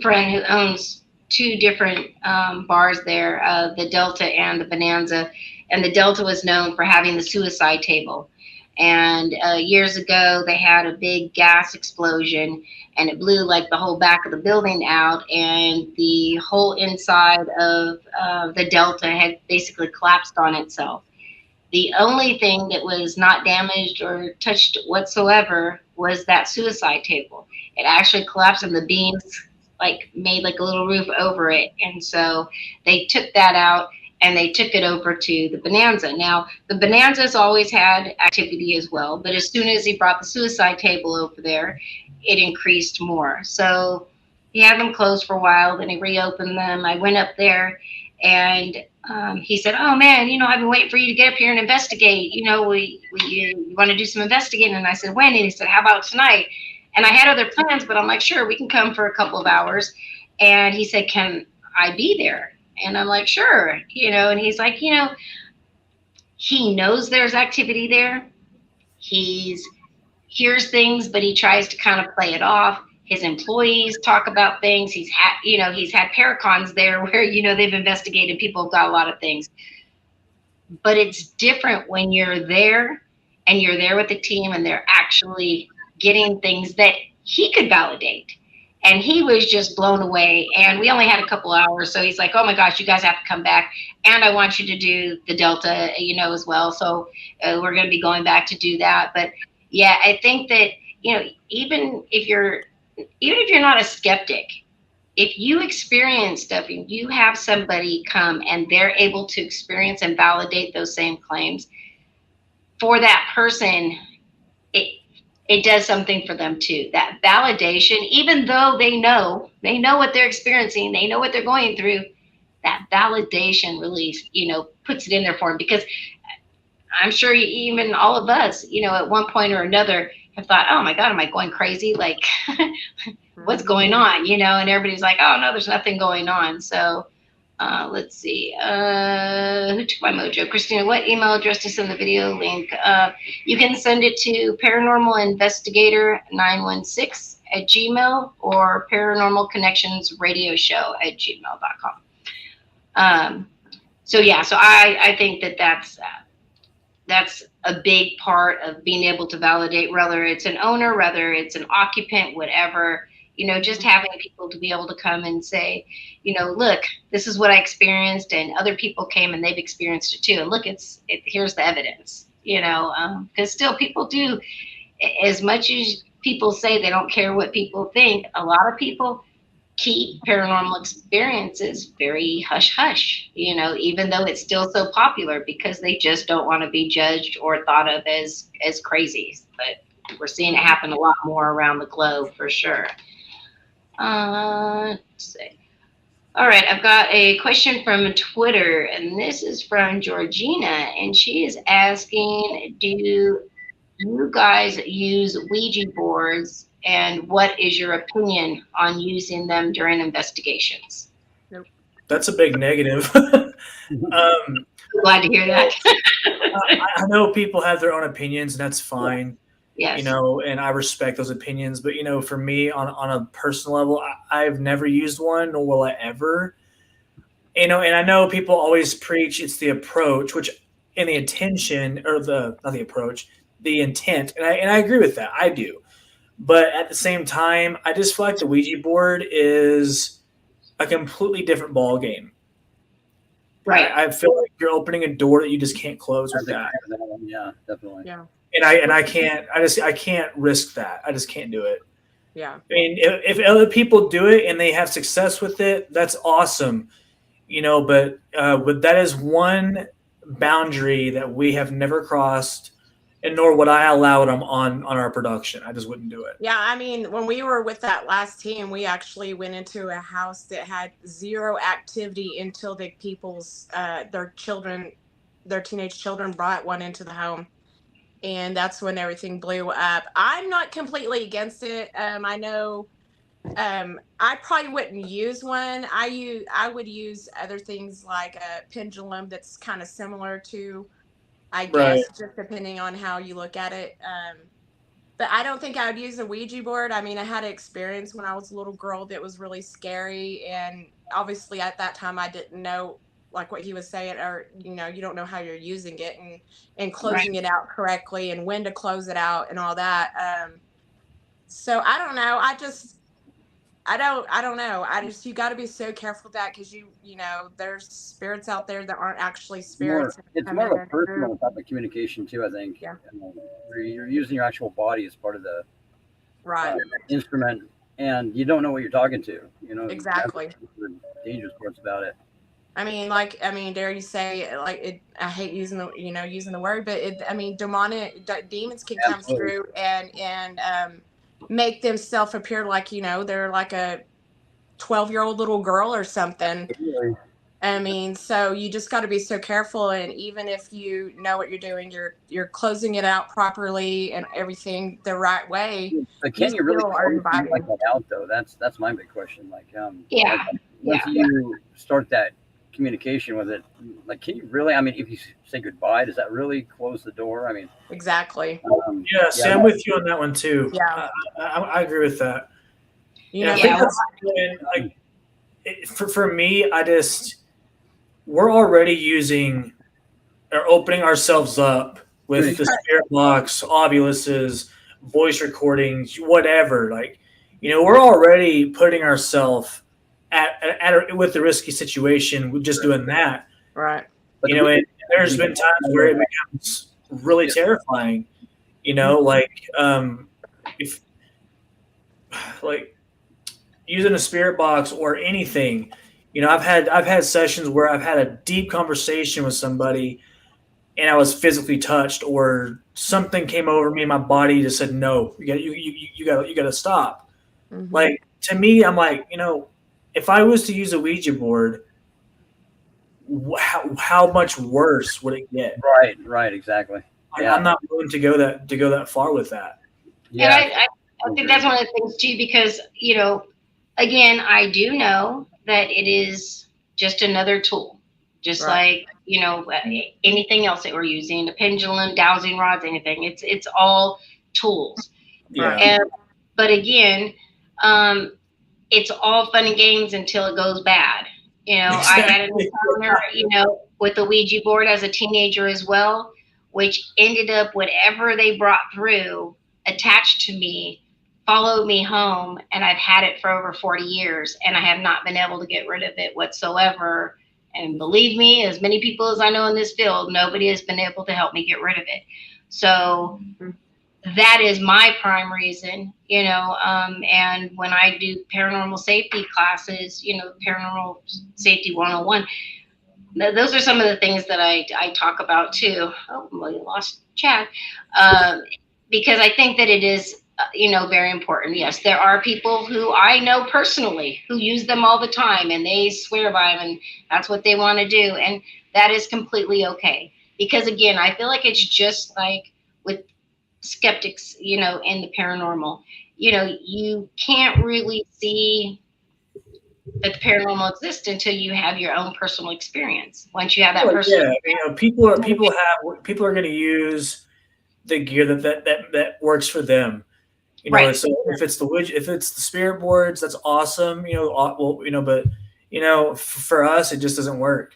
friend who owns two different bars there, the Delta and the Bonanza. And the Delta was known for having the suicide table. And years ago, they had a big gas explosion, and it blew like the whole back of the building out, and the whole inside of the Delta had basically collapsed on itself. The only thing that was not damaged or touched whatsoever was that suicide table. It actually collapsed, and the beams made like a little roof over it. And so they took that out and they took it over to the Bonanza. Now, the Bonanza's always had activity as well, but as soon as he brought the suicide table over there, it increased more. So he had them closed for a while, then he reopened them. I went up there, and he said, oh man, I've been waiting for you to get up here and investigate. You want to do some investigating? And I said, when? And he said, how about tonight? And I had other plans, but I'm like, sure, we can come for a couple of hours. And he said, can I be there? And I'm like, sure. And he's like, he knows there's activity there. He's hears things, but he tries to kind of play it off. His employees talk about things. He's had paracons there where, they've investigated. People have got a lot of things. But it's different when you're there and you're there with the team and they're actually getting things that he could validate. And he was just blown away. And we only had a couple hours. So he's like, oh my gosh, you guys have to come back. And I want you to do the Delta, as well. So we're going to be going back to do that. But yeah, I think that, even if you're not a skeptic, if you experience stuff and you have somebody come and they're able to experience and validate those same claims, for that person, it does something for them too. That validation, even though they know what they're experiencing, they know what they're going through, that validation really, puts it in there for them. Because I'm sure even all of us, at one point or another have thought, oh my God, am I going crazy? Like, what's going on? And everybody's like, oh no, there's nothing going on. So let's see. Who took my mojo? Christina, what email address to send the video link? You can send it to paranormalinvestigator916@gmail or paranormalconnectionsradioshow@gmail.com. So I think that's a big part of being able to validate, whether it's an owner, whether it's an occupant, whatever, just having people to be able to come and say, look, this is what I experienced, and other people came and they've experienced it too. And look, here's the evidence, because still people do, as much as people say they don't care what people think, a lot of people keep paranormal experiences very hush hush, even though it's still so popular, because they just don't want to be judged or thought of as crazy. But we're seeing it happen a lot more around the globe for sure. Let's see. All right, I've got a question from Twitter, and this is from Georgina, and she is asking, do you guys use Ouija boards, and what is your opinion on using them during investigations? Nope. That's a big negative. Glad to hear that. I know people have their own opinions, and that's fine. Yes. And I respect those opinions. But, for me, on a personal level, I've never used one, nor will I ever. And I know people always preach it's the approach, which in the intention, or not the approach, the intent. And I agree with that. I do. But at the same time, I just feel like the Ouija board is a completely different ball game. Right. I feel like you're opening a door that you just can't close with that. Yeah, definitely. Yeah. And I can't risk that. I just can't do it. Yeah. I mean, if other people do it and they have success with it, that's awesome. But that is one boundary that we have never crossed, and nor would I allow it on our production. I just wouldn't do it. Yeah, I mean, when we were with that last team, we actually went into a house that had zero activity until the people's their teenage children brought one into the home, and that's when everything blew up. I'm not completely against it. I know I probably wouldn't use one. I would use other things like a pendulum that's kind of similar to, I guess, Right. just depending on how you look at it. But I don't think I would use a Ouija board. I mean, I had an experience when I was a little girl that was really scary. And obviously at that time I didn't know like what he was saying, or, you don't know how you're using it and closing it out correctly and when to close it out and all that. So I don't know. I don't know. You got to be so careful with that, because there's spirits out there that aren't actually spirits. It's more of a personal type of communication too, I think. Yeah. Where you're using your actual body as part of the Right. Instrument, and you don't know what you're talking to. Exactly. That's the dangerous parts about it. I mean, dare you say, like, I hate using the word, but demons can come through and make themselves appear like, they're like a 12-year-old little girl or something. Really? I mean, so you just got to be so careful. And even if you know what you're doing, you're closing it out properly and everything the right way. But can you really close like that out though? That's my big question. Like, once you start that communication with it, like, can you really? I mean, if you say goodbye, does that really close the door? I mean, exactly. I'm with you on that one too. Yeah, I agree with that. For me, we're already using or opening ourselves up with the spirit box, ovuluses, voice recordings, whatever. Like, we're already putting ourselves with the risky situation with just doing that. Right. And there's been times where it becomes really terrifying. If like using a spirit box or anything. I've had sessions where I've had a deep conversation with somebody and I was physically touched, or something came over me and my body just said, no, you got to stop. Mm-hmm. Like, to me, I'm like, if I was to use a Ouija board, how much worse would it get? Right, exactly. Like, I'm not willing to go that far with that. Yeah. And I think that's one of the things too, because, again, I do know that it is just another tool, just like, anything else that we're using, a pendulum, dowsing rods, anything. It's all tools. Yeah. But again, it's all fun and games until it goes bad. Exactly. I had an encounter, with the Ouija board as a teenager as well, which ended up whatever they brought through attached to me, followed me home, and I've had it for over 40 years, and I have not been able to get rid of it whatsoever. And believe me, as many people as I know in this field, nobody has been able to help me get rid of it. So that is my prime reason, and when I do paranormal safety classes, paranormal safety 101, those are some of the things that I talk about too. Oh, well, you lost Chad. Because I think that it is, very important. Yes, there are people who I know personally who use them all the time and they swear by them and that's what they want to do. And that is completely okay. Because again, I feel like it's just like with skeptics, in the paranormal, you can't really see that the paranormal exists until you have your own personal experience. Once you have that personal experience, people are going to use the gear that works for them. Right. So if it's the spirit boards, that's awesome. But for us, it just doesn't work.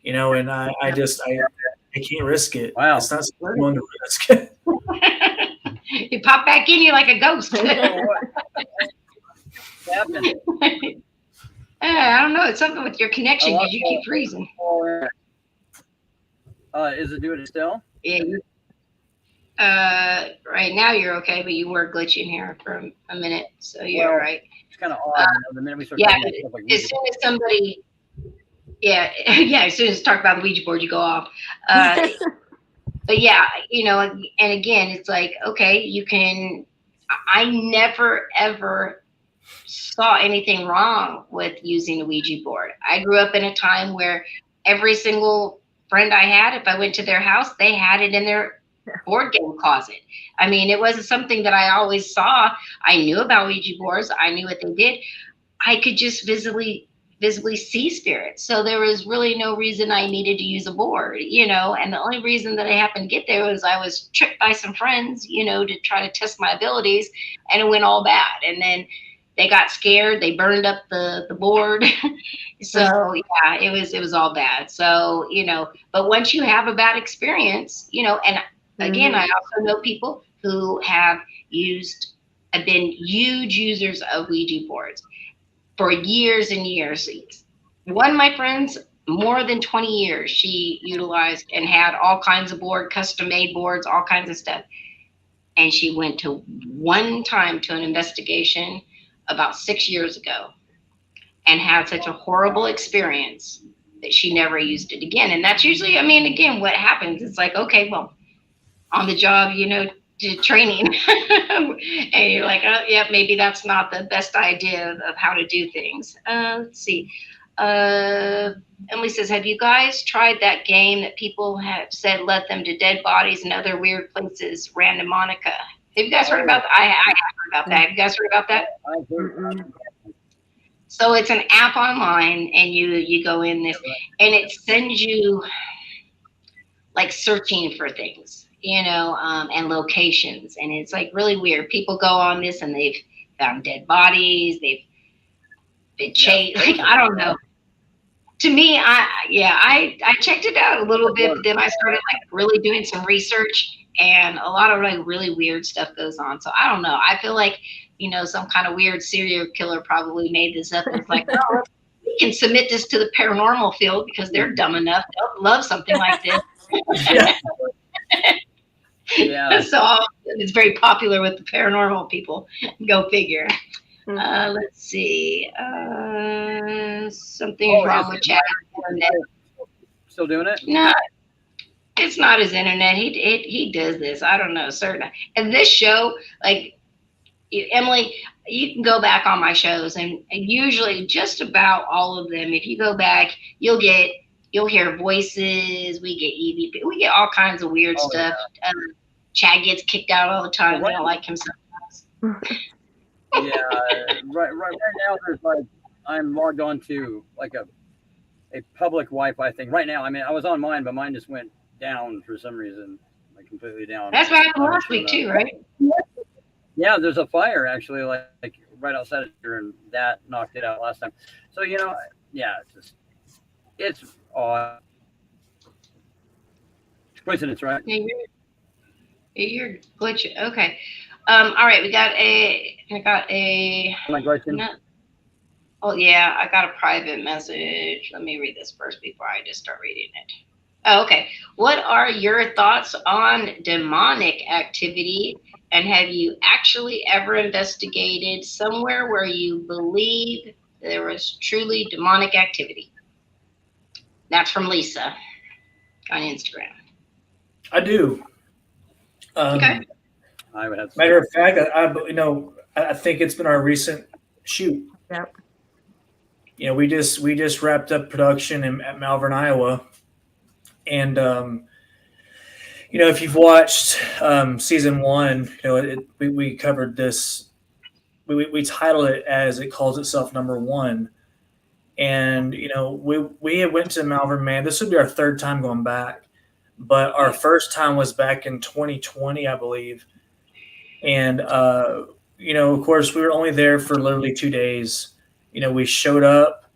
And I can't risk it. Wow. It's not something I'm willing to risk it. You pop back in you like a ghost. I don't know. It's something with your connection because you keep freezing. Is it doing it still? Yeah. Right now you're okay, but you were glitching here for a minute, so you're all right. It's kind of odd. The minute we start Yeah. talking about stuff like As soon as somebody, yeah, as soon as talk about the Ouija board, you go off. But yeah, and again, it's like, okay, you can. I never ever saw anything wrong with using a Ouija board. I grew up in a time where every single friend I had, if I went to their house, they had it in their board game closet. I mean, it wasn't something that I always saw. I knew about Ouija boards. I knew what they did. I could just visibly see spirits. So there was really no reason I needed to use a board, and the only reason that I happened to get there was I was tricked by some friends, to try to test my abilities, and it went all bad. And then they got scared. They burned up the board. So yeah, it was all bad. So, but once you have a bad experience, and again, I also know people who have been huge users of Ouija boards for years and years. One of my friends, more than 20 years, she utilized and had all kinds of custom made boards, all kinds of stuff. And she went to one time to an investigation about 6 years ago and had such a horrible experience that she never used it again. And that's usually, again, what happens. It's like, okay, well, on the job, training. And you're like, oh, yeah, maybe that's not the best idea of how to do things. Let's see. Emily says, have you guys tried that game that people have said led them to dead bodies and other weird places, Random Monica? Have you guys heard about that? I have heard about that. Have you guys heard about that? So it's an app online, and you go in this, and it sends you like searching for things, and locations, and it's like really weird. People go on this, and they've found dead bodies. They've been chased. Like, I don't know. To me, I checked it out a little bit, but then I started like really doing some research, and a lot of like really weird stuff goes on. So I don't know. I feel like some kind of weird serial killer probably made this up. And it's like, oh, we can submit this to the paranormal field because they're dumb enough. They'll love something like this. Yeah. Yeah. So it's very popular with the paranormal people. Go figure. Mhm. Let's see. Something's wrong with chat. Internet. Still doing it? No, it's not his internet. He does this. I don't know, certain. And this show, like Emily, you can go back on my shows, and usually just about all of them. If you go back, you'll hear voices. We get EVP. We get all kinds of weird Oh, stuff. Chad gets kicked out all the time. Well, They don't like him sometimes. Yeah. Right now, there's like I'm logged on to like a public Wi-Fi thing right now. I mean, I was on mine, but mine just went down for some reason, like completely down. That's what happened Not last showing week up. too, right? Yeah, there's a fire actually, like right outside of here, and that knocked it out last time. So yeah, it's odd. It's coincidence, right? Yeah, you're glitching. Okay. All right. I got a. Am I glitching? No, oh yeah, I got a private message. Let me read this first before I just start reading it. Oh, okay. What are your thoughts on demonic activity? And have you actually ever investigated somewhere where you believe there was truly demonic activity? That's from Lisa on Instagram. I do. Okay. I would have to Matter of fact, I think it's been our recent shoot. Yep. We just wrapped up production at Malvern, Iowa, and if you've watched season one, we covered this. We titled it as it calls itself number one, and we had went to Malvern, man. This would be our third time going back, but our first time was back in 2020, I believe, and of course, we were only there for literally 2 days. We showed up.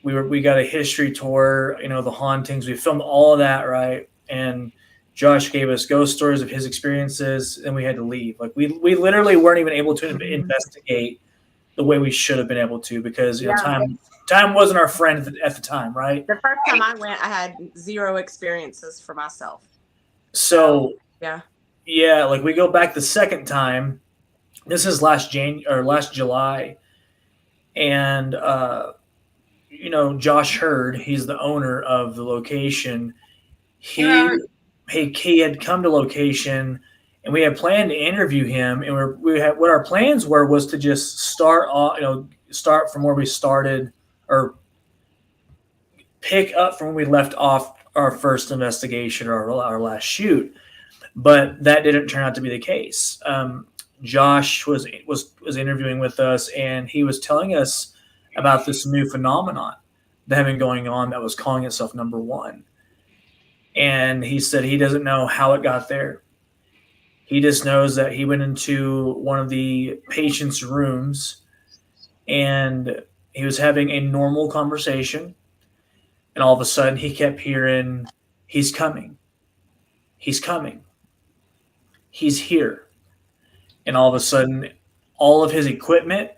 We got a history tour. The hauntings. We filmed all of that, right? And Josh gave us ghost stories of his experiences, and we had to leave. Like we literally weren't even able to investigate the way we should have been able to because Yeah. time wasn't our friend at the time, right? The first time I went, I had zero experiences for myself. So Yeah. yeah, like we go back the second time. This is last July, and Josh Hurd, he's the owner of the location. He had come to location, and we had planned to interview him. And we had what our plans was to just start from where we started, or pick up from when we left off our first investigation or our last shoot. But that didn't turn out to be the case. Josh was interviewing with us, and he was telling us about this new phenomenon that had been going on that was calling itself number one. And he said he doesn't know how it got there. He just knows that he went into one of the patient's rooms and he was having a normal conversation. And all of a sudden he kept hearing, "He's coming. He's coming. He's here." And all of a sudden, all of his equipment,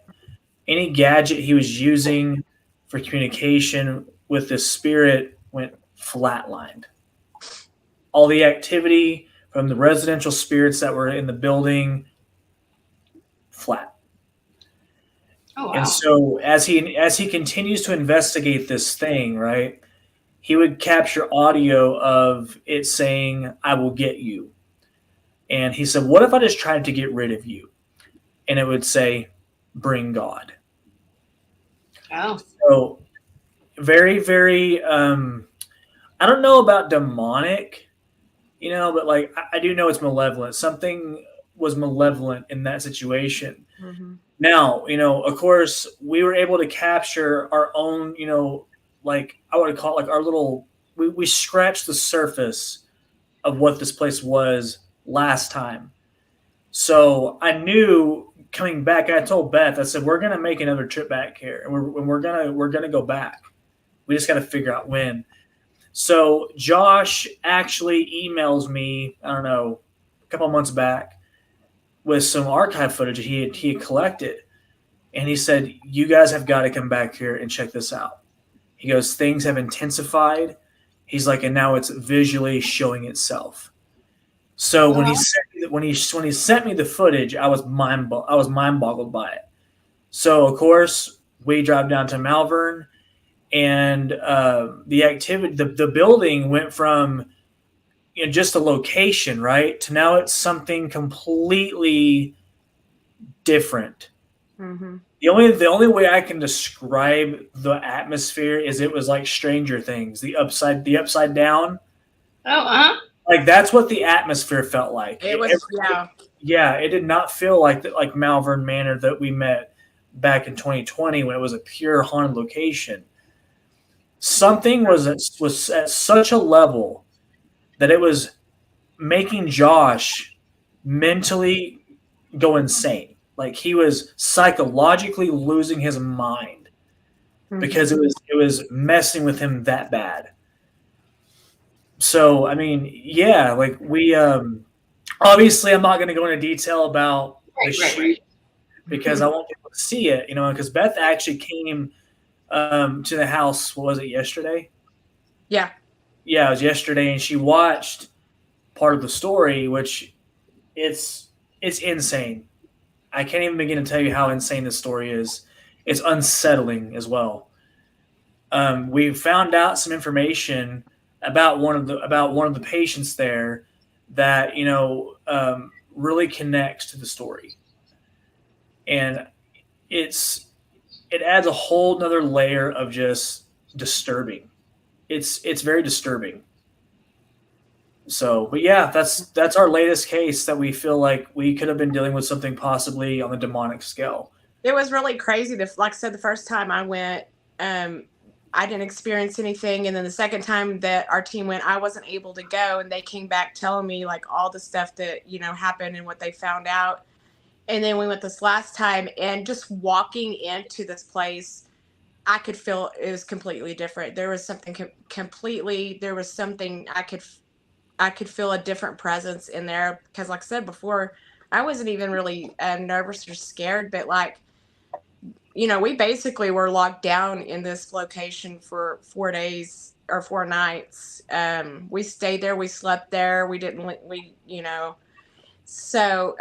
any gadget he was using for communication with this spirit went flatlined. All the activity from the residential spirits that were in the building, flat. Oh wow. And so as he continues to investigate this thing, right, he would capture audio of it saying, "I will get you." And he said, "What if I just tried to get rid of you?" And it would say, "Bring God." Oh. So very, very, I don't know about demonic, but like I do know it's malevolent. Something was malevolent in that situation. Mm-hmm. Now, of course, we were able to capture our own, like I would call it like our little, we scratched the surface of what this place was last time. So I knew coming back, I told Beth, I said, we're going to make another trip back here, and we're going to go back. We just got to figure out when. So Josh actually emails me, I don't know, a couple of months back with some archive footage that he had collected. And he said, "You guys have got to come back here and check this out." He goes, "Things have intensified." He's like, "And now it's visually showing itself." So when he sent me the footage, I was mind boggled by it. So of course we drive down to Malvern, and the activity, the building went from just a location, right, to now it's something completely different. Mm-hmm. The only way I can describe the atmosphere is it was like Stranger Things, the upside down. Oh, Like that's what the atmosphere felt like. It was, Yeah, it did not feel like Malvern Manor that we met back in 2020 when it was a pure haunted location. Something was at such a level that it was making Josh mentally go insane. Like he was psychologically losing his mind because it was messing with him that bad. So I mean, yeah, like we obviously I'm not going to go into detail about the shoot because I won't be able to see it, because Beth actually came to the house. What was it, yesterday? Yeah. Yeah, it was yesterday, and she watched part of the story, which it's insane. I can't even begin to tell you how insane this story is. It's unsettling as well. We found out some information about one of the patients there that really connects to the story, and it adds a whole nother layer of just disturbing. It's very disturbing. So, but yeah, that's our latest case that we feel like we could have been dealing with something possibly on the demonic scale. It was really crazy. Like I said, the first time I went, I didn't experience anything, and then the second time that our team went, I wasn't able to go, and they came back telling me like all the stuff that happened and what they found out. And then we went this last time, and just walking into this place, I could feel it was completely different. There was something completely. There was something I could feel a different presence in there because, like I said before, I wasn't even really nervous or scared, but like, we basically were locked down in this location for 4 days or 4 nights. We stayed there, we slept there, so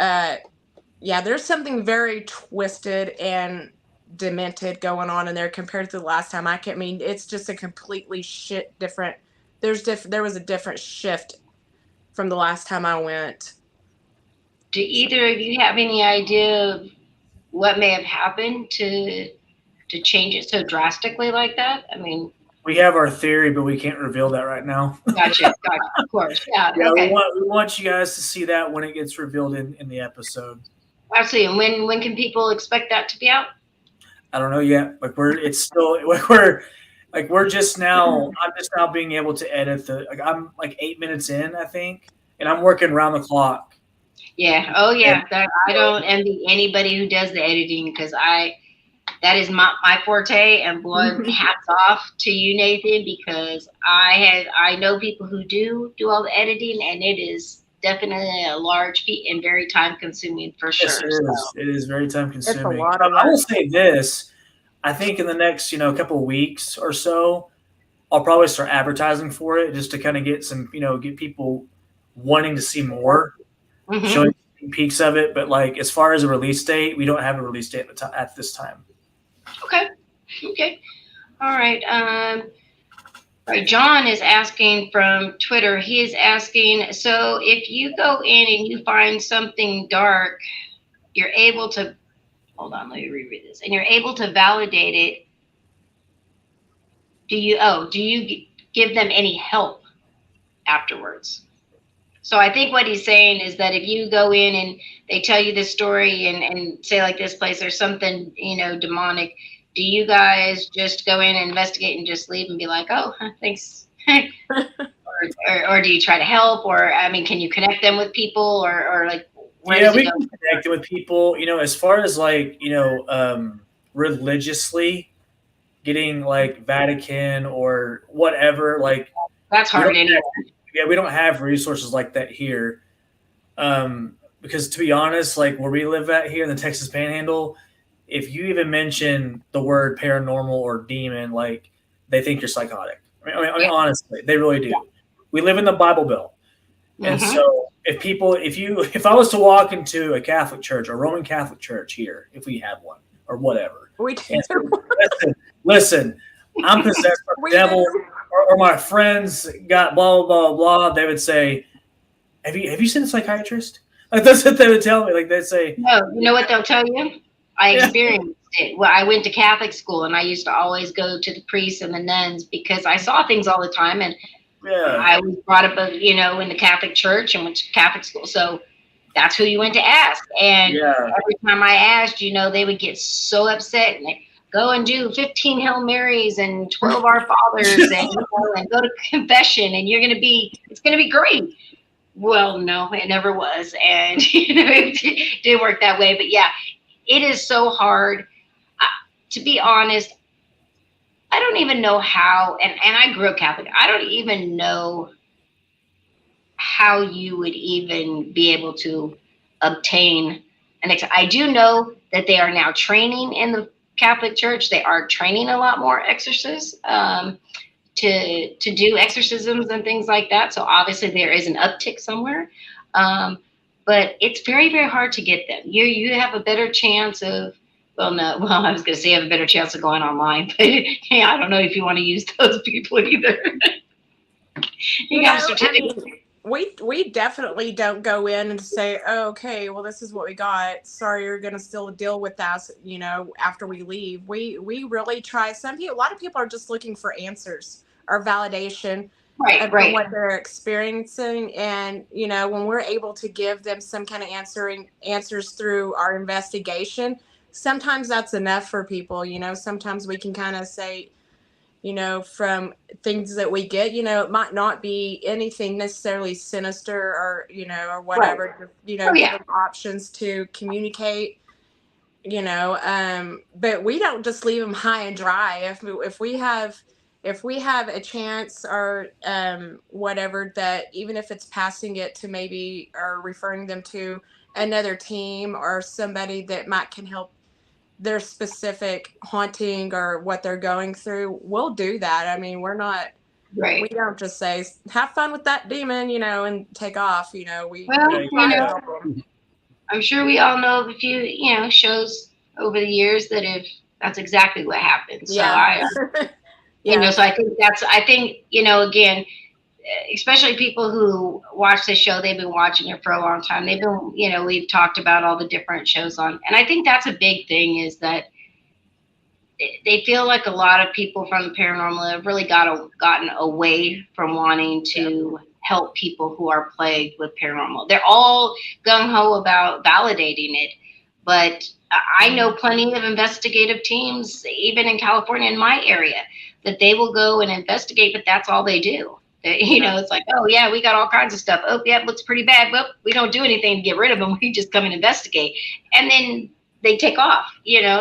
yeah, there's something very twisted and demented going on in there compared to the last time. I mean, it's just a completely different. There was a different shift from the last time I went. do either of you have any idea of what may have happened to change it so drastically like that? I mean, We have our theory, but we can't reveal that right now. gotcha, of course, yeah, Yeah, okay, we want you guys to see that when it gets revealed in the episode. absolutely. And when can people expect that to be out? I don't know yet. Like we're just now. I'm just now being able to edit I'm like 8 minutes in, I think, and I'm working round the clock. Yeah. Oh, yeah. I don't envy anybody who does the editing because that is my forte. And blood hats off to you, Nathan, because I know people who do all the editing, and it is definitely a large feat and very time consuming for sure. Yes, it is. It is very time consuming. It's a lot of I will work. say this: I think in the next couple of weeks or so, I'll probably start advertising for it just to kind of get some get people wanting to see more. Showing peaks of it, but like as far as a release date, we don't have a release date at this time. Okay. All right. All right. John is asking from Twitter. He is asking, so if you go in and you find something dark, you're able to hold on. Let me reread this. And you're able to validate it. Do you give them any help afterwards? So I think what he's saying is that if you go in and they tell you this story and say like this place, there's something, demonic, do you guys just go in and investigate and just leave and be like, oh, thanks? or do you try to help? Or, I mean, can you connect them with people or like, where does it we go? can connect with people, as far as like, religiously getting like Vatican or whatever. Like That's we hard don't anyway. we don't have resources like that here. Because to be honest, like where we live at here in the Texas Panhandle, if you even mention the word paranormal or demon, like they think you're psychotic. Yeah. Honestly, they really do. We live in the Bible Belt, and Hmm. so if I was to walk into a Catholic church, a Roman Catholic church here, if we had one or whatever, We and do. listen, I'm possessed by the We devil, do. or my friends got blah blah blah blah, they would say, have you seen a psychiatrist? Like that's what they would tell me. Like they'd say, No, you know what they'll tell you? I yeah, experienced it. Well, I went to Catholic school and I used to always go to the priests and the nuns because I saw things all the time. And yeah, I was brought up, in the Catholic church and went to Catholic school. So that's who you went to ask. And yeah, every time I asked, they would get so upset and they'd go and do 15 Hail Marys and 12 Our Fathers and go to confession and it's going to be great. Well, no, it never was. And, it didn't work that way. But yeah, it is so hard. To be honest, I don't even know how, and I grew up Catholic. I don't even know how you would even be able to obtain I do know that they are now training in the Catholic Church. They are training a lot more exorcists to do exorcisms and things like that. So obviously there is an uptick somewhere, but it's very very hard to get them. You have a better chance of. Well, no. Well, I was going to say you have a better chance of going online, but yeah, I don't know if you want to use those people either. You got a I certificate. mean, we definitely don't go in and say, oh, okay, well, this is what we got. Sorry, you're gonna still deal with that, after we leave. We really try. A lot of people are just looking for answers or validation Right, from right, what they're experiencing, and when we're able to give them some kind of answers through our investigation, sometimes that's enough for people. Sometimes we can kind of say, from things that we get, it might not be anything necessarily sinister or right. whatever, Oh give yeah, them options to communicate, but we don't just leave them high and dry. If we have a chance or whatever, that even if it's passing it to maybe or referring them to another team or somebody that might can help their specific haunting or what they're going through, we'll do that. I mean, we right. don't just say, have fun with that demon, and take off. We Well, yeah, try to yeah. help them. I'm sure we all know of a few, shows over the years that if that's exactly what happens. So Yeah. Yeah. so I think, again, especially people who watch the show, they've been watching it for a long time. They've been, we've talked about all the different shows on, and I think that's a big thing is that they feel like a lot of people from the paranormal have really gotten away from wanting to help people who are plagued with paranormal. They're all gung ho about validating it, but I know plenty of investigative teams, even in California, in my area, that they will go and investigate, but that's all they do. It's like, oh yeah, we got all kinds of stuff. Oh yeah, it looks pretty bad. Well, we don't do anything to get rid of them. We just come and investigate, and then they take off.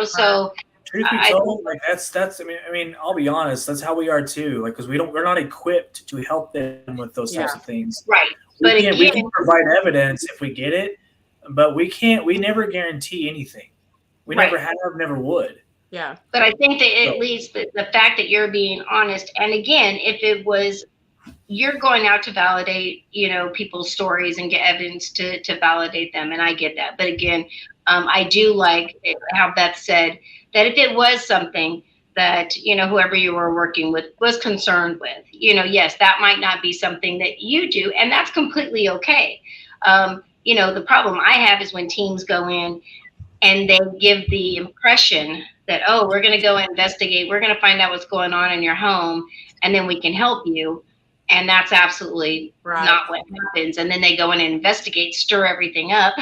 So Truth be I told, like that's. I mean, I'll be honest. That's how we are too. Like, because we're not equipped to help them with those types of things. right. We But can we can again, provide evidence if we get it, but we can't. We never guarantee anything. We right. never have, never would. Yeah. But I think that So, at least the fact that you're being honest, and again, if it was you're going out to validate, people's stories and get evidence to validate them, and I get that. But again, I do like how Beth said that if it was something that whoever you were working with was concerned with, yes, that might not be something that you do, and that's completely okay. The problem I have is when teams go in and they give the impression that, oh, we're going to go investigate, we're going to find out what's going on in your home, and then we can help you. And that's absolutely Right. not what happens. And then they go in and investigate, stir everything up,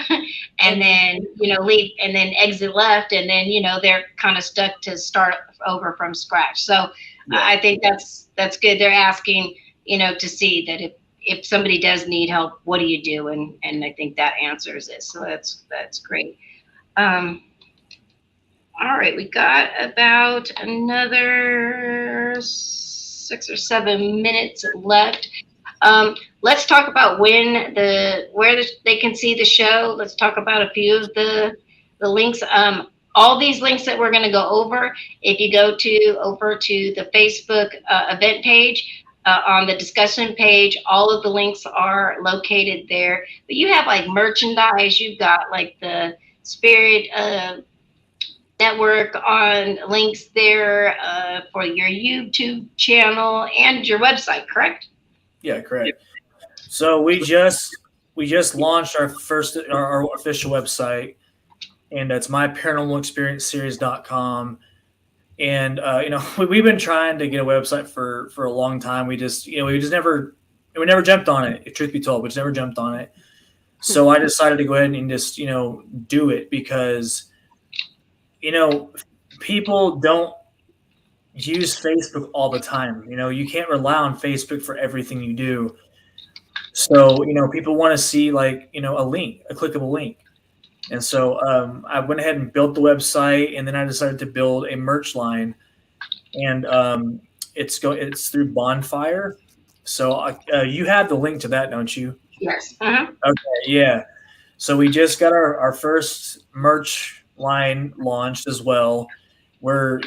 and then leave, and then exit left, and then they're kind of stuck to start over from scratch. So yeah. I think that's good. They're asking to see that if somebody does need help, what do you do? And I think that answers it. So that's great. All right, we got about another 6 or 7 minutes left. Let's talk about they can see the show. Let's talk about a few of the links. All these links that we're going to go over. If you go over to the Facebook event page on the discussion page, all of the links are located there. But you have like merchandise. You've got like the Spirit Network on links there for your YouTube channel and your website. Correct? Yeah, correct. So we just launched our official website, and it's myparanormalexperienceseries.com. And we've been trying to get a website for a long time. We just never jumped on it. Truth be told, we just never jumped on it. So I decided to go ahead and just do it because people don't use Facebook all the time. You can't rely on Facebook for everything you do. So people want to see like a link, a clickable link. And so I went ahead and built the website, and then I decided to build a merch line, and it's through Bonfire. So you have the link to that, don't you? Yes. Uh-huh. Okay, yeah. So we just got our first merch line launched as well. Where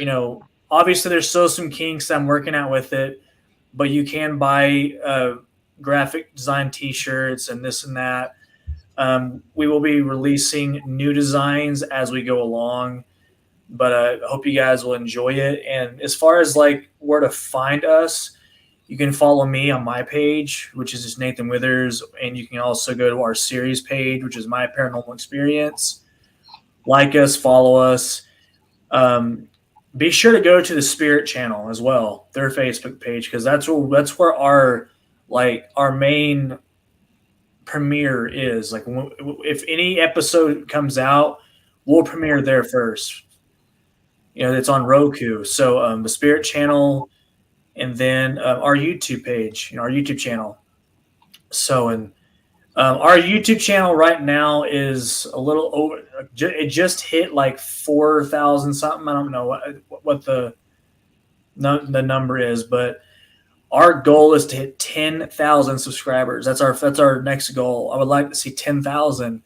obviously there's still some kinks I'm working out with it, but you can buy graphic design T-shirts and this and that. We will be releasing new designs as we go along, but I hope you guys will enjoy it. And as far as like where to find us, you can follow me on my page, which is just Nathan Withers, and you can also go to our series page, which is My Paranormal Experience. Like us, follow us. Be sure to go to the Spirit channel as well, their Facebook page, because that's where our main premiere is. Like if any episode comes out, we'll premiere there first. It's on Roku. So the Spirit channel, and then our YouTube page, our YouTube channel. So and our YouTube channel right now is a little over. It just hit like 4,000 something. I don't know what the number is, but our goal is to hit 10,000 subscribers. That's our next goal. I would like to see 10,000,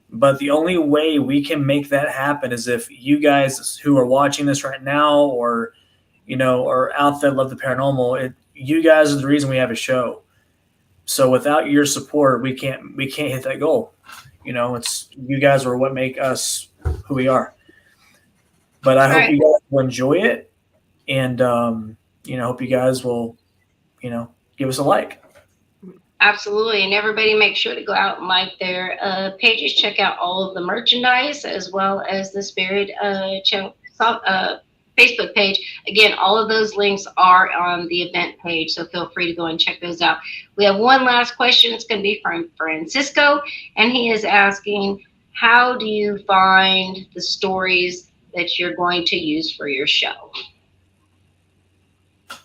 but the only way we can make that happen is if you guys who are watching this right now, or or out there love the paranormal, you guys are the reason we have a show. So without your support, we can't hit that goal. It's you guys are what make us who we are. But I hope you guys will enjoy it, and hope you guys will give us a like. Absolutely. And everybody make sure to go out and like their pages. Check out all of the merchandise as well as the Spirit channel, Facebook page. Again, all of those links are on the event page, so feel free to go and check those out. We have one last question. It's going to be from Francisco, and he is asking, how do you find the stories that you're going to use for your show?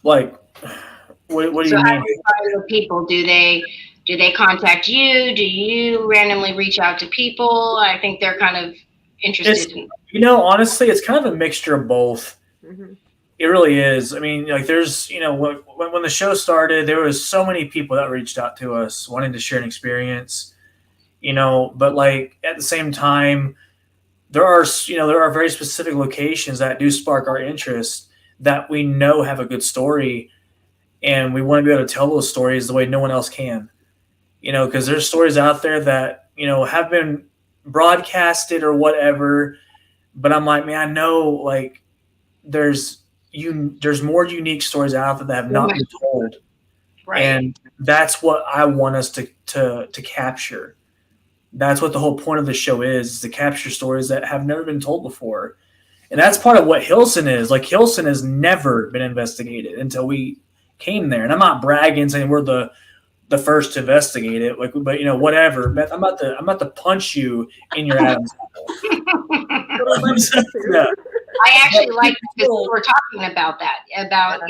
Like, what do you mean? How do you find the people? Do they contact you? Do you randomly reach out to people? I think they're kind of interested in. Honestly, it's kind of a mixture of both. Mm-hmm. It really is. I mean, like there's, when the show started, there was so many people that reached out to us wanting to share an experience, but like at the same time, there are very specific locations that do spark our interest that we know have a good story. And we want to be able to tell those stories the way no one else can, because there's stories out there that, have been broadcasted or whatever. But I'm like, man, I know like there's more unique stories out there that have not been told. Right. And that's what I want us to capture. That's what the whole point of the show is to capture stories that have never been told before. And that's part of what Hilson is. Like Hilson has never been investigated until we came there. And I'm not bragging saying we're the first to investigate it, like, but whatever. Beth, I'm about to punch you in your Adam's apple. Yeah. I actually like because we were talking about that, about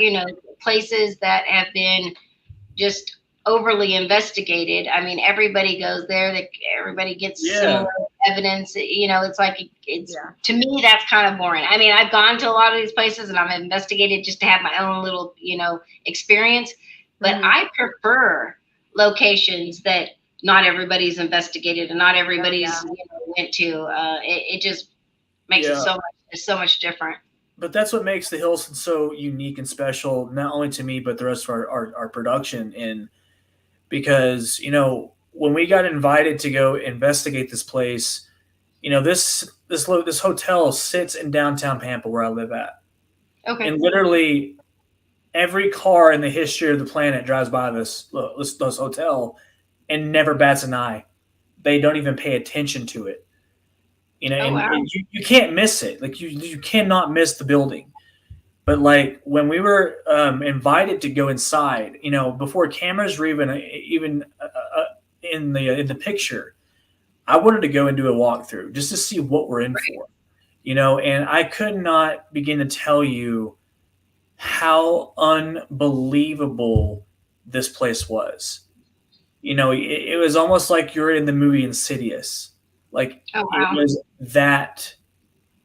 places that have been just overly investigated. I mean, everybody goes there. That everybody gets Yeah. similar evidence. You know, it's like it's Yeah. to me that's kind of boring. I mean, I've gone to a lot of these places and I've investigated just to have my own little experience, but Mhm. I prefer locations that not everybody's investigated and not Oh, everybody's yeah. went to. It just makes it Yeah. so much different. But that's what makes the Hilson so unique and special, not only to me, but the rest of our production. And because, when we got invited to go investigate this place, this hotel sits in downtown Pampa where I live at. Okay. And literally every car in the history of the planet drives by this hotel and never bats an eye. They don't even pay attention to it. Oh And wow. you can't miss it. Like you cannot miss the building. But like when we were invited to go inside, before cameras were even in the picture, I wanted to go and do a walkthrough just to see what we're in for. And I could not begin to tell you how unbelievable this place was. It was almost like you're in the movie Insidious. Like Oh it wow. was that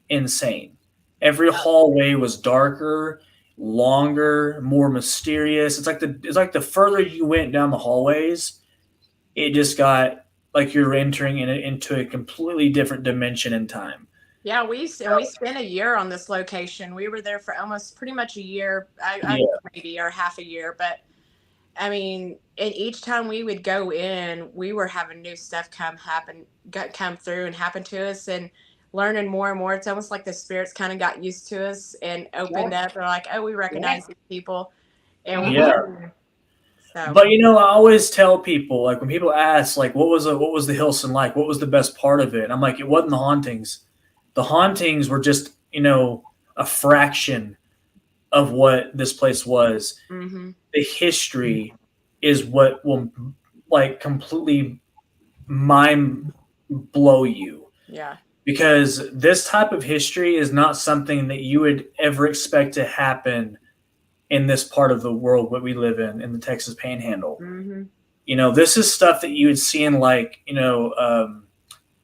insane. Every hallway was darker, longer, more mysterious. It's like the further you went down the hallways, it just got like you're entering into a completely different dimension in time. Yeah, we spent a year on this location. We were there for almost pretty much a year. I Yeah, maybe or half a year, but I mean, and each time we would go in, we were having new stuff come through and happen to us, and learning more and more. It's almost like the spirits kind of got used to us and opened Yes. up. They're like, "Oh, we Yes. recognize these people," and yeah. so But I always tell people like when people ask like what was the Hilson like? What was the best part of it? And I'm like, it wasn't the hauntings. The hauntings were just a fraction of what this place was. hmm The history is what will like completely mind blow you, yeah, because this type of history is not something that you would ever expect to happen in this part of the world what we live in the Texas Panhandle. hmm This is stuff that you would see in like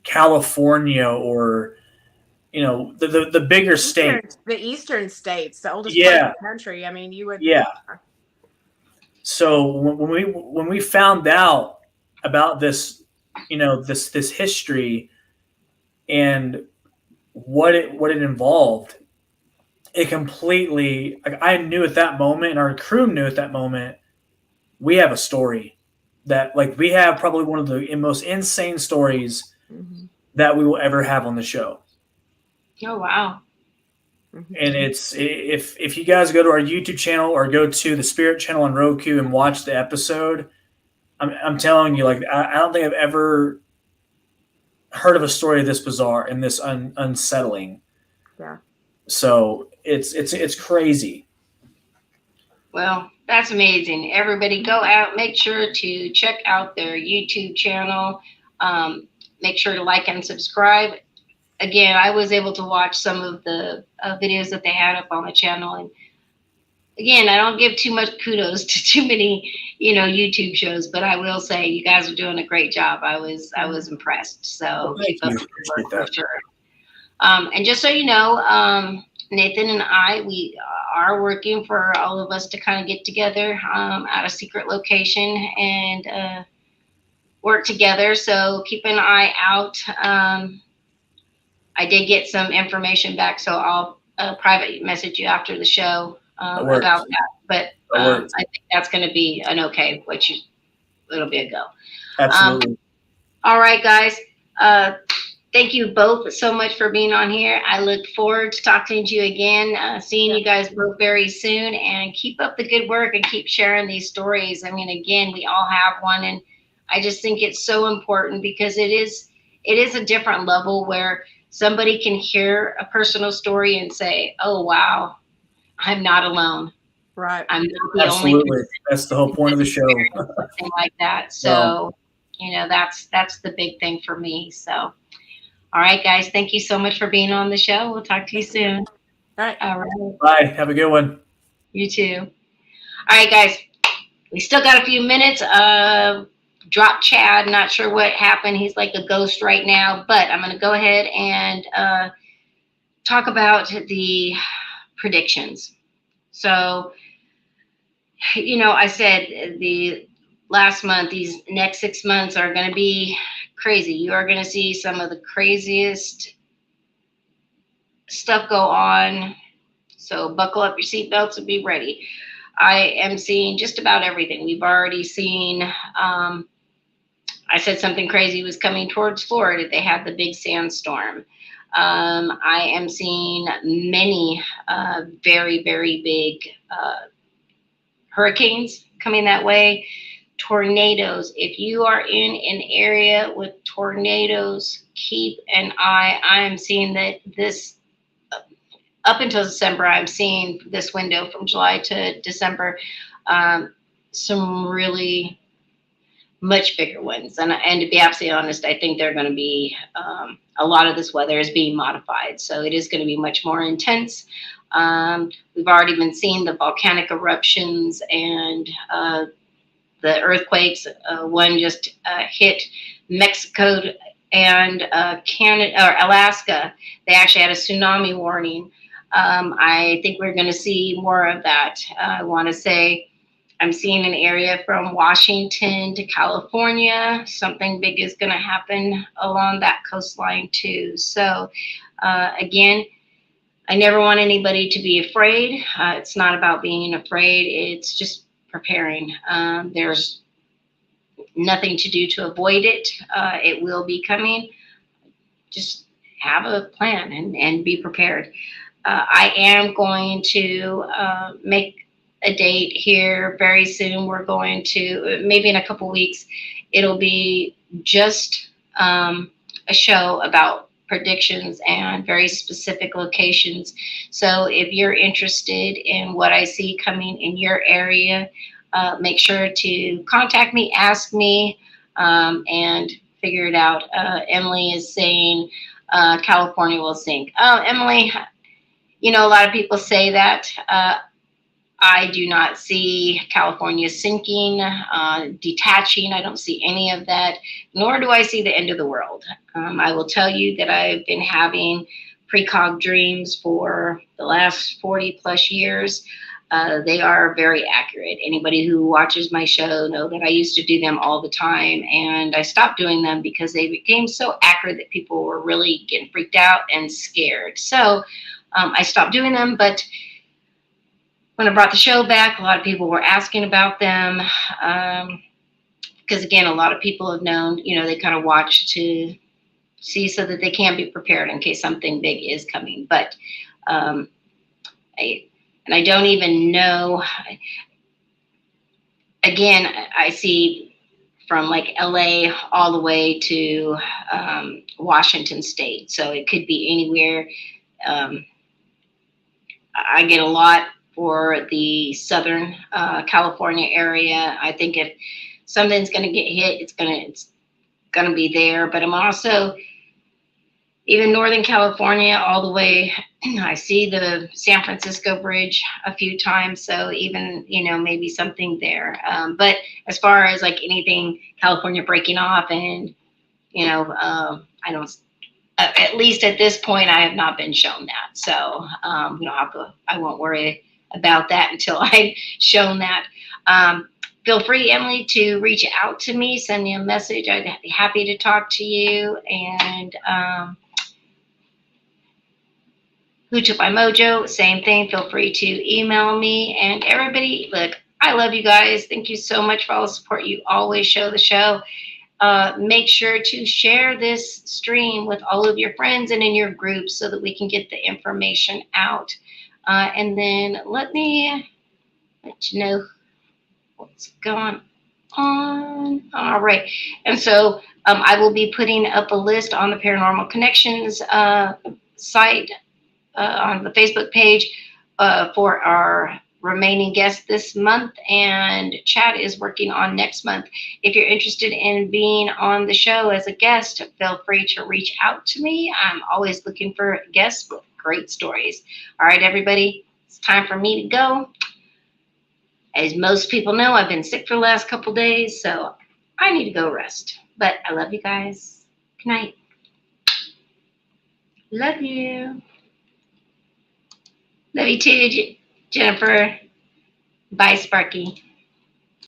California or the bigger state. the eastern states, the oldest part of Yeah, the country. I mean, you would, yeah. So when we found out about this, this history and what it involved, it completely like I knew at that moment, and our crew knew at that moment, we have a story that like we have probably one of the most insane stories hmm that we will ever have on the show. Oh wow. And it's if you guys go to our YouTube channel or go to the Spirit channel on Roku and watch the episode, I'm telling you, like I don't think I've ever heard of a story this bizarre and this unsettling. yeah, So it's crazy. Well, that's amazing. Everybody go out, make sure to check out their YouTube channel. Make sure to like and subscribe. Again, I was able to watch some of the videos that they had up on the channel. And again, I don't give too much kudos to too many, YouTube shows, but I will say you guys are doing a great job. I was impressed. Well, So thank keep up you. the good work Appreciate for that. sure. And just so you know, Nathan and I, we are working for all of us to kind of get together at a secret location and work together. So keep an eye out. I did get some information back, so I'll private message you after the show That about works. that. But That works. I think that's going to be an okay, it'll be a go. Absolutely. All right, guys. Thank you both so much for being on here. I look forward to talking to you again, seeing you guys both very soon, and keep up the good work and keep sharing these stories. I mean, again, we all have one, and I just think it's so important because it is a different level where somebody can hear a personal story and say, "Oh, wow, I'm not alone. right. I'm not the only Absolutely. person That's the whole point of the show. something like that." Well, So, that's the big thing for me. So, all right, guys, thank you so much for being on the show. We'll talk to you soon. All right. All right, bye. Have a good one. you too. All right, guys, We still got a few minutes. Drop Chad. Not sure what happened. He's like a ghost right now. But I'm going to go ahead and talk about the predictions. So, I said the last month, these next 6 months are going to be crazy. You are going to see some of the craziest stuff go on. So buckle up your seatbelts and be ready. I am seeing just about everything. We've already seen, I said something crazy was coming towards Florida. They had the big sandstorm. I am seeing many very, very big hurricanes coming that way. Tornadoes. If you are in an area with tornadoes, keep an eye. I am seeing that this up until December, I'm seeing this window from July to December, some really much bigger ones. And to be absolutely honest, I think they're going to be, a lot of this weather is being modified. So it is going to be much more intense. We've already been seeing the volcanic eruptions and the earthquakes. One just hit Mexico and Canada or Alaska. They actually had a tsunami warning. I think we're going to see more of that. I want to say I'm seeing an area from Washington to California. Something big is going to happen along that coastline too. So again, I never want anybody to be afraid. It's not about being afraid. It's just preparing. There's nothing to do to avoid it. It will be coming. Just have a plan and be prepared. I am going to make a date here very soon. We're going to, maybe in a couple weeks, it'll be just a show about predictions and very specific locations. So if you're interested in what I see coming in your area, make sure to contact me, ask me, and figure it out. Emily is saying California will sink. Oh, Emily, a lot of people say that. I do not see California sinking, detaching. I don't see any of that, nor do I see the end of the world. I will tell you that I've been having precog dreams for the last 40 plus years. They are very accurate. Anybody who watches my show know that I used to do them all the time, and I stopped doing them because they became so accurate that people were really getting freaked out and scared. So I stopped doing them, but when I brought the show back, a lot of people were asking about them because, again, a lot of people have known, they kind of watch to see so that they can be prepared in case something big is coming. But I don't even know. Again, I see from like LA all the way to Washington State. So it could be anywhere. I get a lot for the Southern California area. I think if something's going to get hit, it's going to be there. But I'm also even Northern California all the way. I see the San Francisco Bridge a few times, so even maybe something there. But as far as like anything California breaking off, and I don't. At least at this point, I have not been shown that. So I won't worry about that until I've shown that. Feel free, Emily, to reach out to me, send me a message. I'd be happy to talk to you. And Who Took My Mojo, same thing. Feel free to email me. And everybody, look, I love you guys. Thank you so much for all the support you always show the show. Make sure to share this stream with all of your friends and in your groups so that we can get the information out. And then let me let you know what's going on. All right. And so I will be putting up a list on the Paranormal Connections site on the Facebook page for our remaining guests this month, and Chad is working on next month. If you're interested in being on the show as a guest, feel free to reach out to me. I'm always looking for guests with great stories. All right, everybody, it's time for me to go. As most people know, I've been sick for the last couple days, so I need to go rest. But I love you guys. Good night. Love you. Love you too, Jennifer. Bye, Sparky.